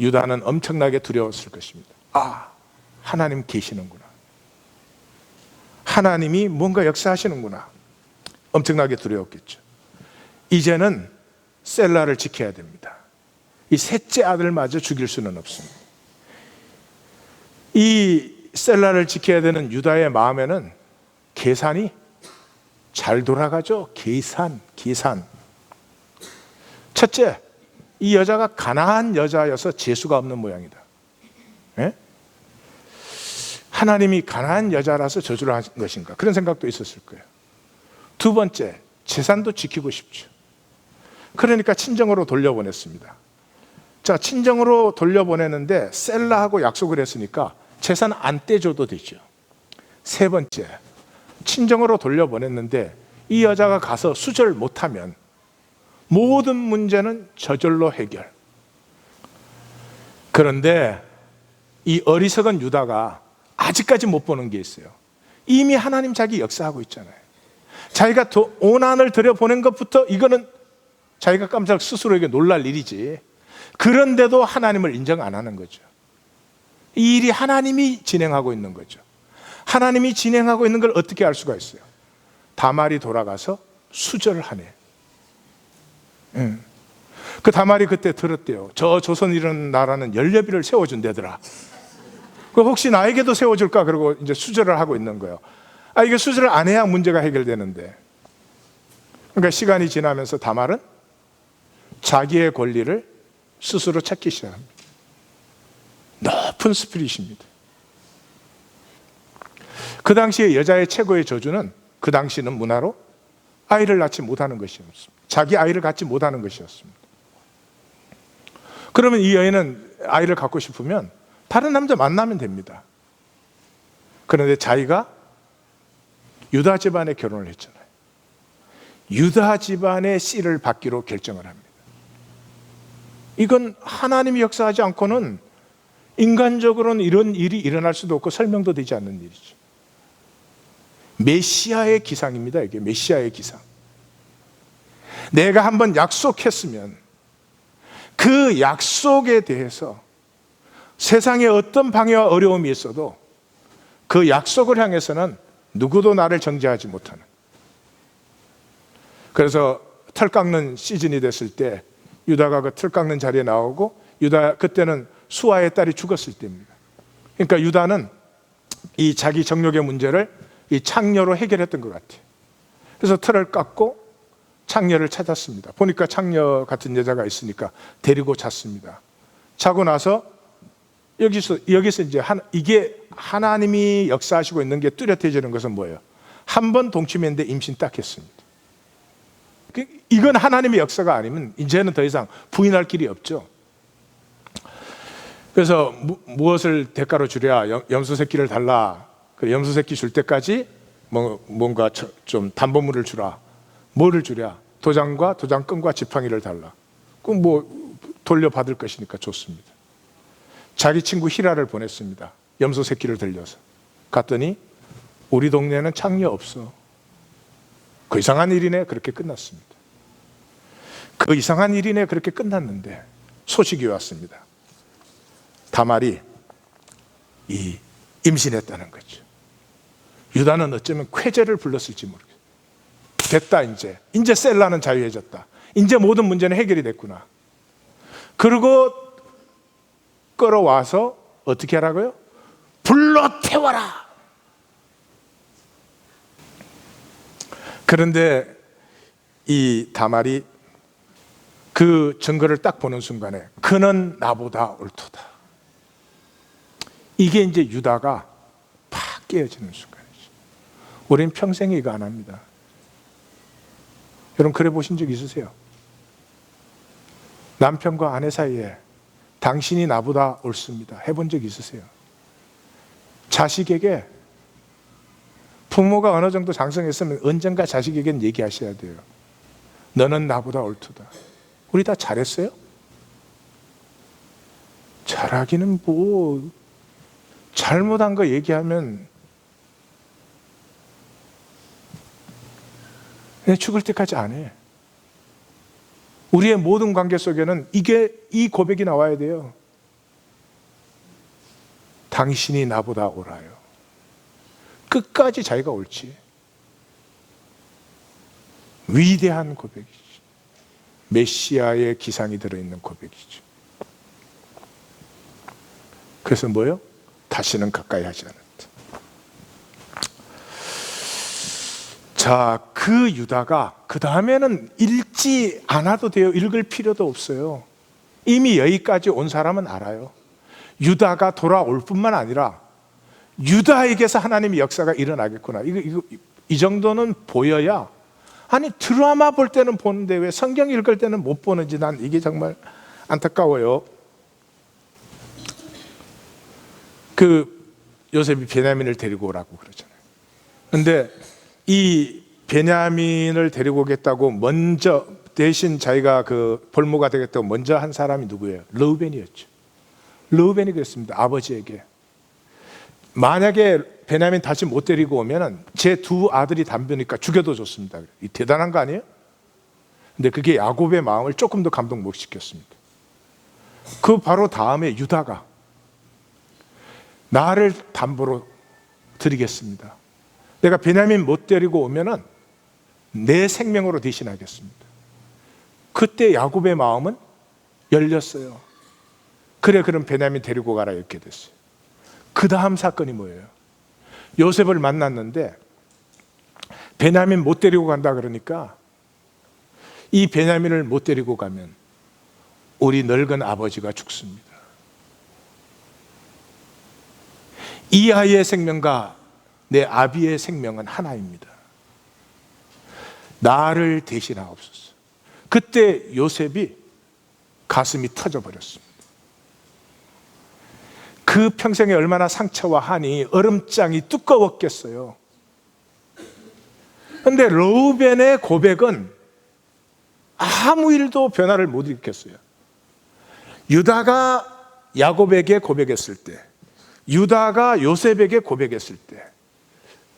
유다는 엄청나게 두려웠을 것입니다. 아, 하나님 계시는구나. 하나님이 뭔가 역사하시는구나. 엄청나게 두려웠겠죠. 이제는 셀라를 지켜야 됩니다. 이 셋째 아들마저 죽일 수는 없습니다. 이 셀라를 지켜야 되는 유다의 마음에는 계산이 잘 돌아가죠. 계산. 첫째, 이 여자가 가난한 여자여서 재수가 없는 모양이다. 예? 하나님이 가난한 여자라서 저주를 하신 것인가? 그런 생각도 있었을 거예요. 두 번째, 재산도 지키고 싶죠. 그러니까 친정으로 돌려보냈습니다. 자, 친정으로 돌려보내는데 셀라하고 약속을 했으니까 재산 안 떼줘도 되죠. 세 번째, 친정으로 돌려보냈는데 이 여자가 가서 수절 못하면 모든 문제는 저절로 해결. 그런데 이 어리석은 유다가 아직까지 못 보는 게 있어요. 이미 하나님 자기 역사하고 있잖아요. 자기가 오난을 들여보낸 것부터 이거는 자기가 깜짝 스스로에게 놀랄 일이지. 그런데도 하나님을 인정 안 하는 거죠. 이 일이 하나님이 진행하고 있는 거죠. 하나님이 진행하고 있는 걸 어떻게 알 수가 있어요? 다말이 돌아가서 수절을 하네. 그 다말이 그때 들었대요. 저 조선 이런 나라는 연례비를 세워준대더라. 그 혹시 나에게도 세워줄까? 그러고 이제 수절을 하고 있는 거예요. 아, 이게 수절을 안 해야 문제가 해결되는데. 그러니까 시간이 지나면서 다말은 자기의 권리를 스스로 찾기 시작합니다. 높은 스피릿입니다. 그 당시에 여자의 최고의 저주는 그 당시는 문화로 아이를 낳지 못하는 것이었습니다. 자기 아이를 갖지 못하는 것이었습니다. 그러면 이 여인은 아이를 갖고 싶으면 다른 남자 만나면 됩니다. 그런데 자기가 유다 집안에 결혼을 했잖아요. 유다 집안의 씨를 받기로 결정을 합니다. 이건 하나님이 역사하지 않고는 인간적으로는 이런 일이 일어날 수도 없고 설명도 되지 않는 일이죠. 메시아의 기상입니다. 이게 메시아의 기상. 내가 한번 약속했으면 그 약속에 대해서 세상에 어떤 방해와 어려움이 있어도 그 약속을 향해서는 누구도 나를 정죄하지 못하는. 그래서 털 깎는 시즌이 됐을 때 유다가 그 털 깎는 자리에 나오고, 유다 그때는 수아의 딸이 죽었을 때입니다. 그러니까 유다는 이 자기 정욕의 문제를 이 창녀로 해결했던 것 같아요. 그래서 털을 깎고 창녀를 찾았습니다. 보니까 창녀 같은 여자가 있으니까 데리고 잤습니다. 자고 나서 여기서 이제 이게 하나님이 역사하시고 있는 게 뚜렷해지는 것은 뭐예요? 한 번 동침했는데 임신 딱 했습니다. 이건 하나님의 역사가 아니면 이제는 더 이상 부인할 길이 없죠. 그래서 무엇을 대가로 주랴? 염소 새끼를 달라. 그 염소 새끼 줄 때까지 뭔가 좀 담보물을 주라. 뭐를 주랴? 도장과 도장끈과 지팡이를 달라. 그럼 돌려받을 것이니까 좋습니다. 자기 친구 히라를 보냈습니다. 염소 새끼를 들려서. 갔더니 우리 동네는 창녀 없어. 그 이상한 일이네. 그렇게 끝났습니다. 그 이상한 일이네. 그렇게 끝났는데 소식이 왔습니다. 다말이 임신했다는 거죠. 유다는 어쩌면 쾌재를 불렀을지 모르겠어요. 됐다, 이제 셀라는 자유해졌다. 이제 모든 문제는 해결이 됐구나. 그리고 끌어와서 어떻게 하라고요? 불로 태워라. 그런데 이 다말이 그 증거를 딱 보는 순간에 그는 나보다 옳도다. 이게 이제 유다가 팍 깨어지는 순간이죠. 우리는 평생 이거 안 합니다. 여러분 그래 보신 적 있으세요? 남편과 아내 사이에 당신이 나보다 옳습니다 해본 적 있으세요? 자식에게 부모가 어느 정도 장성했으면 언젠가 자식에게는 얘기하셔야 돼요. 너는 나보다 옳도다. 우리 다 잘했어요? 잘하기는 뭐 잘못한 거 얘기하면 죽을 때까지 안 해. 우리의 모든 관계 속에는 이 고백이 나와야 돼요. 당신이 나보다 옳아요. 끝까지 자기가 옳지. 위대한 고백이지. 메시아의 기상이 들어있는 고백이죠. 그래서 뭐요? 다시는 가까이 하지 않았다. 자, 그 유다가 그 다음에는 읽지 않아도 돼요. 읽을 필요도 없어요. 이미 여기까지 온 사람은 알아요. 유다가 돌아올 뿐만 아니라 유다에게서 하나님의 역사가 일어나겠구나. 이 정도는 보여야, 아니 드라마 볼 때는 보는데 왜 성경 읽을 때는 못 보는지 난 이게 정말 안타까워요. 그 요셉이 베냐민을 데리고 오라고 그러잖아요. 근데 이 베냐민을 데리고 오겠다고 먼저 대신 자기가 그 볼모가 되겠다고 먼저 한 사람이 누구예요? 르우벤이었죠. 르우벤이 그랬습니다. 아버지에게 만약에 베냐민 다시 못 데리고 오면 제 두 아들이 담배니까 죽여도 좋습니다. 이 대단한 거 아니에요? 근데 그게 야곱의 마음을 조금 더 감동 못 시켰습니다. 그 바로 다음에 유다가 나를 담보로 드리겠습니다. 내가 베냐민 못 데리고 오면은 내 생명으로 대신하겠습니다. 그때 야곱의 마음은 열렸어요. 그래, 그럼 베냐민 데리고 가라 이렇게 됐어요. 그 다음 사건이 뭐예요? 요셉을 만났는데 베냐민 못 데리고 간다 그러니까 이 베냐민을 못 데리고 가면 우리 늙은 아버지가 죽습니다. 이 아이의 생명과 내 아비의 생명은 하나입니다. 나를 대신하옵소서. 그때 요셉이 가슴이 터져버렸습니다. 그 평생에 얼마나 상처와 한이, 얼음장이 두꺼웠겠어요. 그런데 르우벤의 고백은 아무 일도 변화를 못 일으켰어요. 유다가 야곱에게 고백했을 때, 유다가 요셉에게 고백했을 때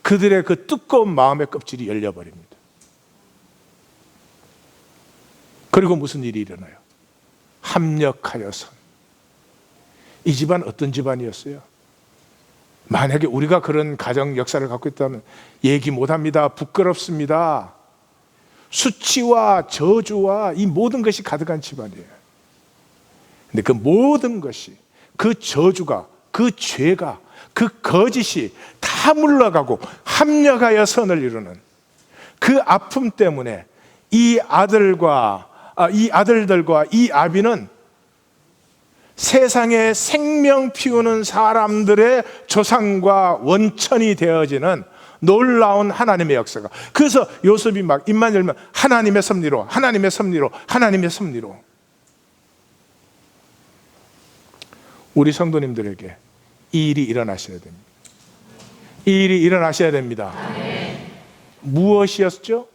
그들의 그 두꺼운 마음의 껍질이 열려버립니다. 그리고 무슨 일이 일어나요? 합력하여서. 이 집안 어떤 집안이었어요? 만약에 우리가 그런 가정 역사를 갖고 있다면 얘기 못합니다. 부끄럽습니다. 수치와 저주와 이 모든 것이 가득한 집안이에요. 근데 그 모든 것이, 그 저주가, 그 죄가, 그 거짓이 다 물러가고 합력하여 선을 이루는 그 아픔 때문에 이 아들들과 이 아비는 세상에 생명 피우는 사람들의 조상과 원천이 되어지는 놀라운 하나님의 역사가. 그래서 요셉이 막 입만 열면 하나님의 섭리로, 하나님의 섭리로, 하나님의 섭리로. 우리 성도님들에게 이 일이 일어나셔야 됩니다. 이 일이 일어나셔야 됩니다. 무엇이었죠?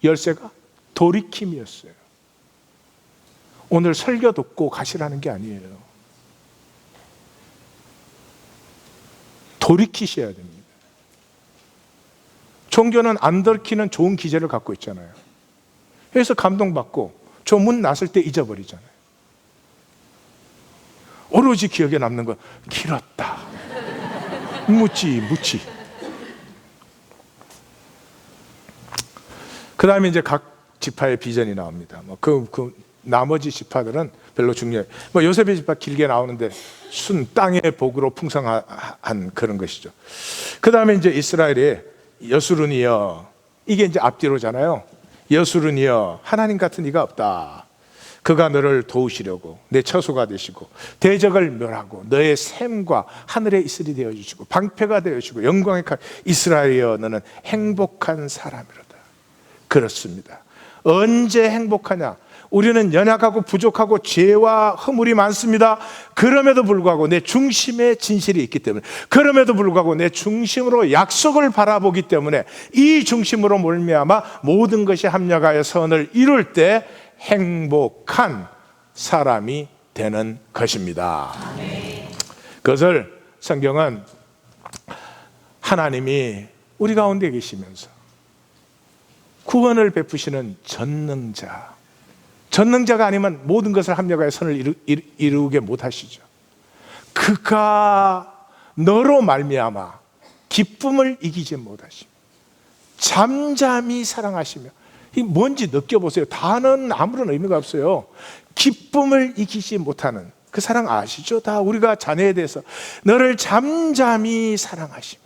열쇠가 돌이킴이었어요. 오늘 설교 듣고 가시라는 게 아니에요. 돌이키셔야 됩니다. 종교는 안 들키는 좋은 기제를 갖고 있잖아요. 그래서 감동받고 조문 났을 때 잊어버리잖아요. 오로지 기억에 남는 건 길었다, 무지. 그 다음에 이제 각 지파의 비전이 나옵니다. 나머지 지파들은 별로 중요해. 뭐 요셉의 지파 길게 나오는데 순 땅의 복으로 풍성한 그런 것이죠. 그 다음에 이제 이스라엘의 여수르니여, 이게 이제 앞뒤로잖아요. 여수르니여, 하나님 같은 이가 없다. 그가 너를 도우시려고 내 처소가 되시고 대적을 멸하고 너의 샘과 하늘의 이슬이 되어주시고 방패가 되어주시고 영광의 칼. 이스라엘이여, 너는 행복한 사람이로다. 그렇습니다. 언제 행복하냐? 우리는 연약하고 부족하고 죄와 허물이 많습니다. 그럼에도 불구하고 내 중심에 진실이 있기 때문에, 그럼에도 불구하고 내 중심으로 약속을 바라보기 때문에 이 중심으로 말미암아 모든 것이 합력하여 선을 이룰 때 행복한 사람이 되는 것입니다. 그것을 성경은 하나님이 우리 가운데 계시면서 구원을 베푸시는 전능자가 아니면 모든 것을 합력하여 선을 이루게 못하시죠. 그가 너로 말미암아 기쁨을 이기지 못하시며 잠잠히 사랑하시며, 이 뭔지 느껴보세요. 다는 아무런 의미가 없어요. 기쁨을 이기지 못하는 그 사랑 아시죠? 다 우리가 자녀에 대해서 너를 잠잠히 사랑하시며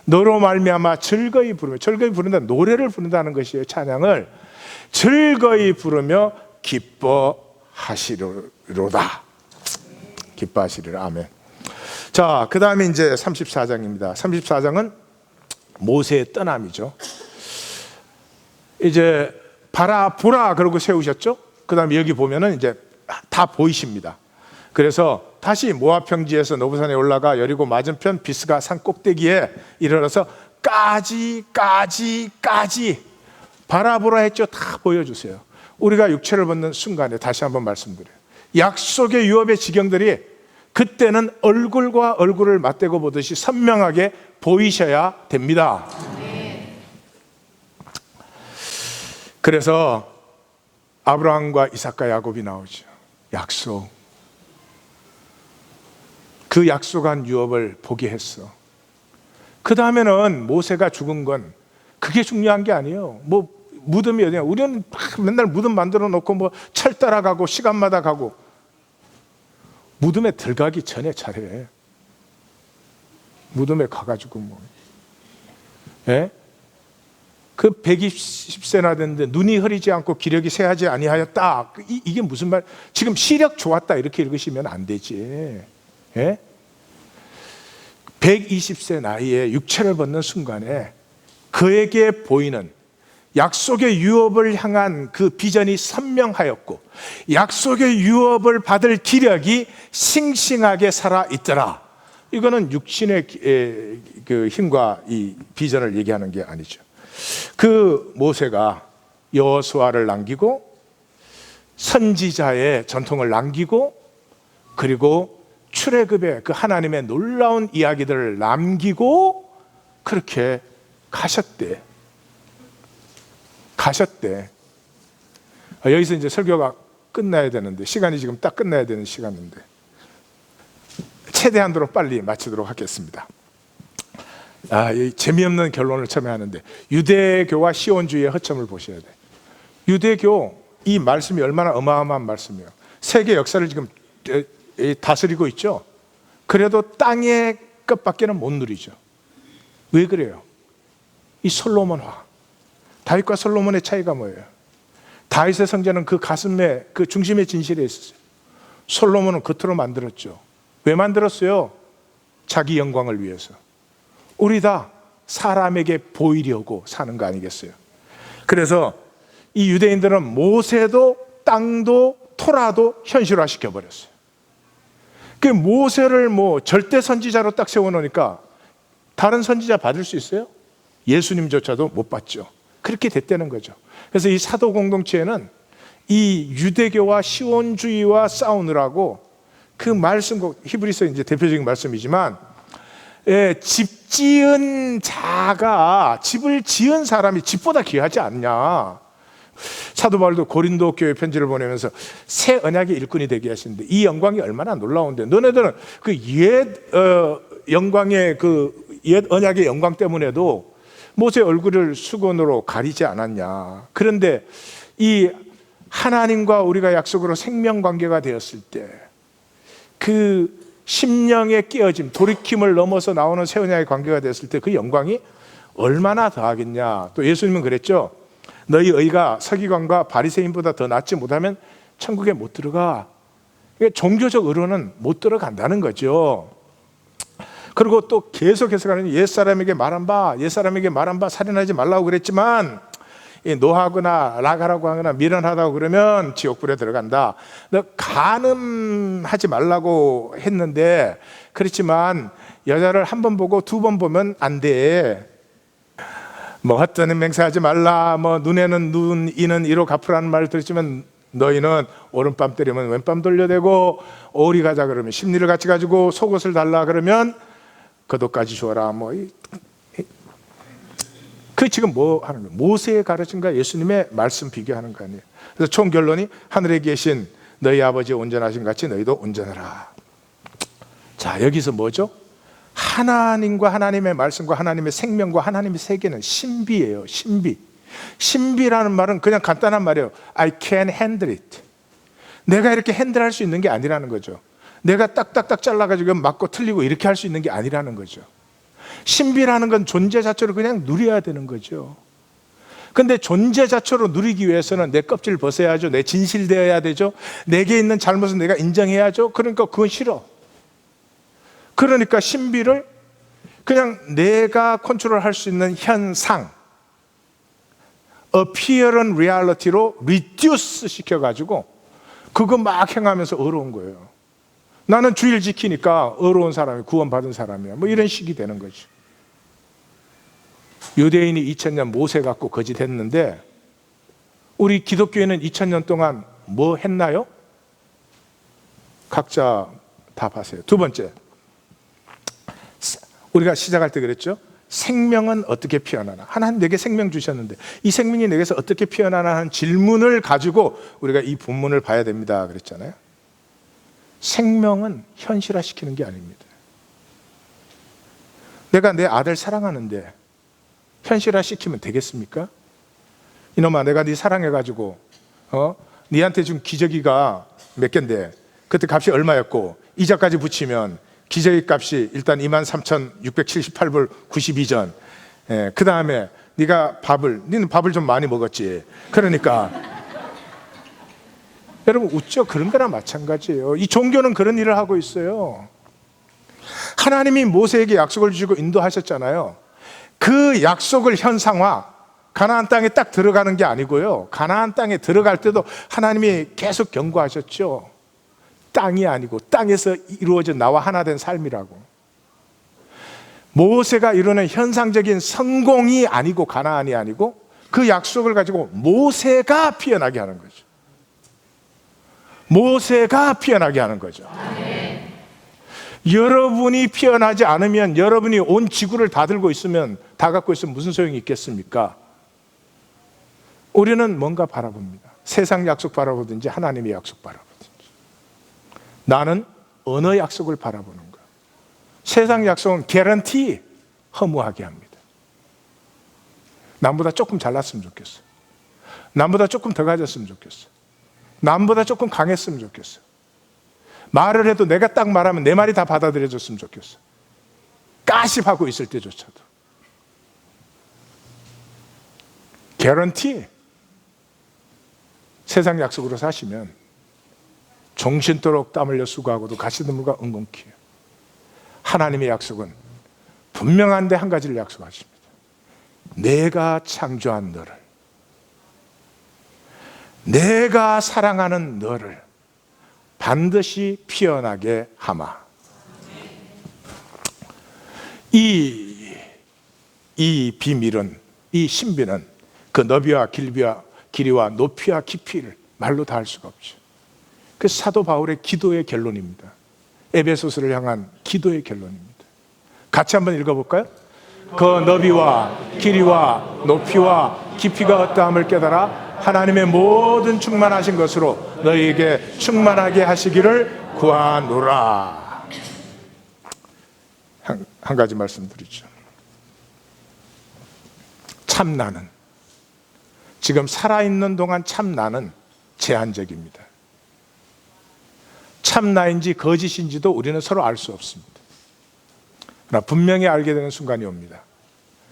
너로 말미암아 즐거이 부르며, 즐거이 부른다, 노래를 부른다는 것이에요. 찬양을 즐거이 부르며 기뻐하시리로다. 기뻐하시리라. 아멘. 자, 그 다음에 이제 34장입니다. 34장은 모세의 떠남이죠. 이제 보라 그러고 세우셨죠. 그 다음에 여기 보면은 이제 다 보이십니다. 그래서 다시 모압 평지에서 노브산에 올라가 여리고 맞은편 비스가 산 꼭대기에 이르러서 까지 바라보라 했죠. 다 보여주세요. 우리가 육체를 벗는 순간에 다시 한번 말씀드려요. 약속의 유업의 지경들이 그때는 얼굴과 얼굴을 맞대고 보듯이 선명하게 보이셔야 됩니다. 그래서 아브라함과 이삭과 야곱이 나오죠. 약속. 그 약속한 유업을 보게 했어. 그 다음에는 모세가 죽은 건 그게 중요한 게 아니에요. 뭐 무덤이 어디냐. 우리는 맨날 무덤 만들어 놓고 뭐 철 따라가고 시간마다 가고. 무덤에 들어가기 전에 차례. 무덤에 가가지고 뭐. 예? 그 120세나 됐는데 눈이 흐리지 않고 기력이 쇠하지 아니하였다. 이게 무슨 말? 지금 시력 좋았다 이렇게 읽으시면 안 되지. 예? 120세 나이에 육체를 벗는 순간에 그에게 보이는 약속의 유업을 향한 그 비전이 선명하였고 약속의 유업을 받을 기력이 싱싱하게 살아있더라. 이거는 육신의 그 힘과 이 비전을 얘기하는 게 아니죠. 그 모세가 여호수아를 남기고 선지자의 전통을 남기고 그리고 출애굽의 그 하나님의 놀라운 이야기들을 남기고 그렇게 가셨대. 여기서 이제 설교가 끝나야 되는데 시간이 지금 딱 끝나야 되는 시간인데 최대한으로 빨리 마치도록 하겠습니다. 재미없는 결론을 처음에 하는데 유대교와 시온주의의 허점을 보셔야 돼. 유대교 이 말씀이 얼마나 어마어마한 말씀이에요. 세계 역사를 지금 다스리고 있죠. 그래도 땅의 것밖에는 못 누리죠. 왜 그래요? 이 솔로몬화. 다윗과 솔로몬의 차이가 뭐예요? 다윗의 성전은 그 가슴에 그 중심의 진실에 있었어요. 솔로몬은 겉으로 만들었죠. 왜 만들었어요? 자기 영광을 위해서. 우리 다 사람에게 보이려고 사는 거 아니겠어요? 그래서 이 유대인들은 모세도 땅도 토라도 현실화 시켜버렸어요. 그 모세를 뭐 절대 선지자로 딱 세워놓으니까 다른 선지자 받을 수 있어요? 예수님조차도 못 받죠. 그렇게 됐다는 거죠. 그래서 이 사도 공동체는 이 유대교와 시온주의와 싸우느라고 그 말씀, 히브리서 이제 대표적인 말씀이지만, 집 지은 자가 집을 지은 사람이 집보다 귀하지 않냐. 사도 바울도 고린도 교회 편지를 보내면서 새 언약의 일꾼이 되게 하시는데 이 영광이 얼마나 놀라운데 너네들은 그 옛 영광의 그 옛 언약의 영광 때문에도 모세 얼굴을 수건으로 가리지 않았냐. 그런데 이 하나님과 우리가 약속으로 생명관계가 되었을 때 그 심령의 깨어짐, 돌이킴을 넘어서 나오는 새 언약의 관계가 됐을 때 그 영광이 얼마나 더하겠냐. 또 예수님은 그랬죠. 너희 의가 서기관과 바리새인보다 더 낫지 못하면 천국에 못 들어가. 종교적 의로는 못 들어간다는 거죠. 그리고 또 계속해서 가는 옛사람에게 말한 바 살인하지 말라고 그랬지만 노하거나 라가라고 하거나 미련하다고 그러면 지옥불에 들어간다. 너 간음하지 말라고 했는데 그렇지만 여자를 한 번 보고 두 번 보면 안 돼. 뭐 헛되는 맹세하지 말라. 뭐 눈에는 눈, 이는 이로 갚으라는 말을 들었지만 너희는 오른밤 때리면 왼밤 돌려대고 오리 가자 그러면 심리를 같이 가지고 속옷을 달라 그러면 겉옷까지 주어라. 그 지금 뭐 하는 거예요? 모세의 가르침과 예수님의 말씀 비교하는 거 아니에요. 그래서 총 결론이 하늘에 계신 너희 아버지 온전하신 같이 너희도 온전하라. 자, 여기서 뭐죠? 하나님과 하나님의 말씀과 하나님의 생명과 하나님의 세계는 신비예요. 신비. 신비라는 말은 그냥 간단한 말이에요. I can handle it. 내가 이렇게 핸들할 수 있는 게 아니라는 거죠. 내가 딱딱딱 잘라가지고 맞고 틀리고 이렇게 할 수 있는 게 아니라는 거죠. 신비라는 건 존재 자체로 그냥 누려야 되는 거죠. 근데 존재 자체로 누리기 위해서는 내 껍질을 벗어야죠. 내 진실되어야 되죠. 내게 있는 잘못은 내가 인정해야죠. 그러니까 그건 싫어. 그러니까 신비를 그냥 내가 컨트롤할 수 있는 현상, appearance reality로 reduce 시켜가지고 그거 막 행하면서 어려운 거예요. 나는 주일 지키니까 어려운 사람이 구원받은 사람이야. 뭐 이런 식이 되는 거죠. 유대인이 2000년 모세 갖고 거짓했는데 우리 기독교인은 2000년 동안 뭐 했나요? 각자 답하세요. 두 번째, 우리가 시작할 때 그랬죠. 생명은 어떻게 피어나나? 하나님 내게 생명 주셨는데 이 생명이 내게서 어떻게 피어나나 하는 질문을 가지고 우리가 이 본문을 봐야 됩니다 그랬잖아요. 생명은 현실화시키는 게 아닙니다. 내가 내 아들 사랑하는데 현실화시키면 되겠습니까? 이놈아, 내가 네 사랑해가지고 네한테 준 기저귀가 몇 갠데 그때 값이 얼마였고 이자까지 붙이면 기저귀 값이 일단 23,678불 92전. 그 다음에 너는 밥을 좀 많이 먹었지. 그러니까 여러분 웃죠? 그런 거나 마찬가지예요. 이 종교는 그런 일을 하고 있어요. 하나님이 모세에게 약속을 주시고 인도하셨잖아요. 그 약속을 현상화, 가나안 땅에 딱 들어가는 게 아니고요. 가나안 땅에 들어갈 때도 하나님이 계속 경고하셨죠. 땅이 아니고 땅에서 이루어져 나와 하나 된 삶이라고. 모세가 이루는 현상적인 성공이 아니고 가나안이 아니고 그 약속을 가지고 모세가 피어나게 하는 거죠. 모세가 피어나게 하는 거죠. 여러분이 피어나지 않으면, 여러분이 온 지구를 다 들고 있으면, 다 갖고 있으면 무슨 소용이 있겠습니까? 우리는 뭔가 바라봅니다. 세상 약속 바라보든지 하나님의 약속 바라보든지. 나는 어느 약속을 바라보는 거야? 세상 약속은 개런티, 허무하게 합니다. 남보다 조금 잘났으면 좋겠어. 남보다 조금 더 가졌으면 좋겠어. 남보다 조금 강했으면 좋겠어. 말을 해도 내가 딱 말하면 내 말이 다 받아들여졌으면 좋겠어. 까십하고 있을 때조차도. 개런티. 세상 약속으로 사시면 종신토록 땀 흘려 수고하고도 가시덤불과 은공키예요. 하나님의 약속은 분명한데 한 가지를 약속하십니다. 내가 창조한 너를, 내가 사랑하는 너를 반드시 피어나게 하마. 이 비밀은, 이 신비는 그 너비와 길이와 높이와 깊이를 말로 다 할 수가 없죠. 그 사도 바울의 기도의 결론입니다. 에베소서를 향한 기도의 결론입니다. 같이 한번 읽어볼까요? 그 너비와 길이와 높이와 깊이가 어떠함을 깨달아 하나님의 모든 충만하신 것으로 너희에게 충만하게 하시기를 구하노라. 한 가지 말씀드리죠. 참 나는, 지금 살아있는 동안 참 나는 제한적입니다. 참나인지 거짓인지도 우리는 서로 알 수 없습니다. 그러나 분명히 알게 되는 순간이 옵니다.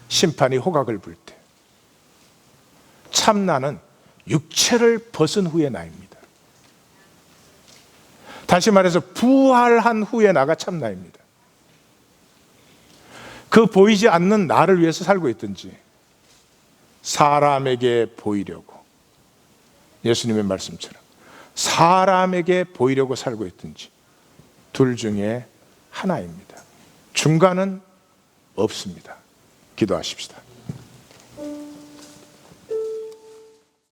심판이 호각을 불 때. 참나는 육체를 벗은 후의 나입니다. 다시 말해서 부활한 후의 나가 참나입니다. 그 보이지 않는 나를 위해서 살고 있든지 사람에게 보이려고, 예수님의 말씀처럼 사람에게 보이려고 살고 있든지 둘 중에 하나입니다. 중간은 없습니다. 기도하십시다.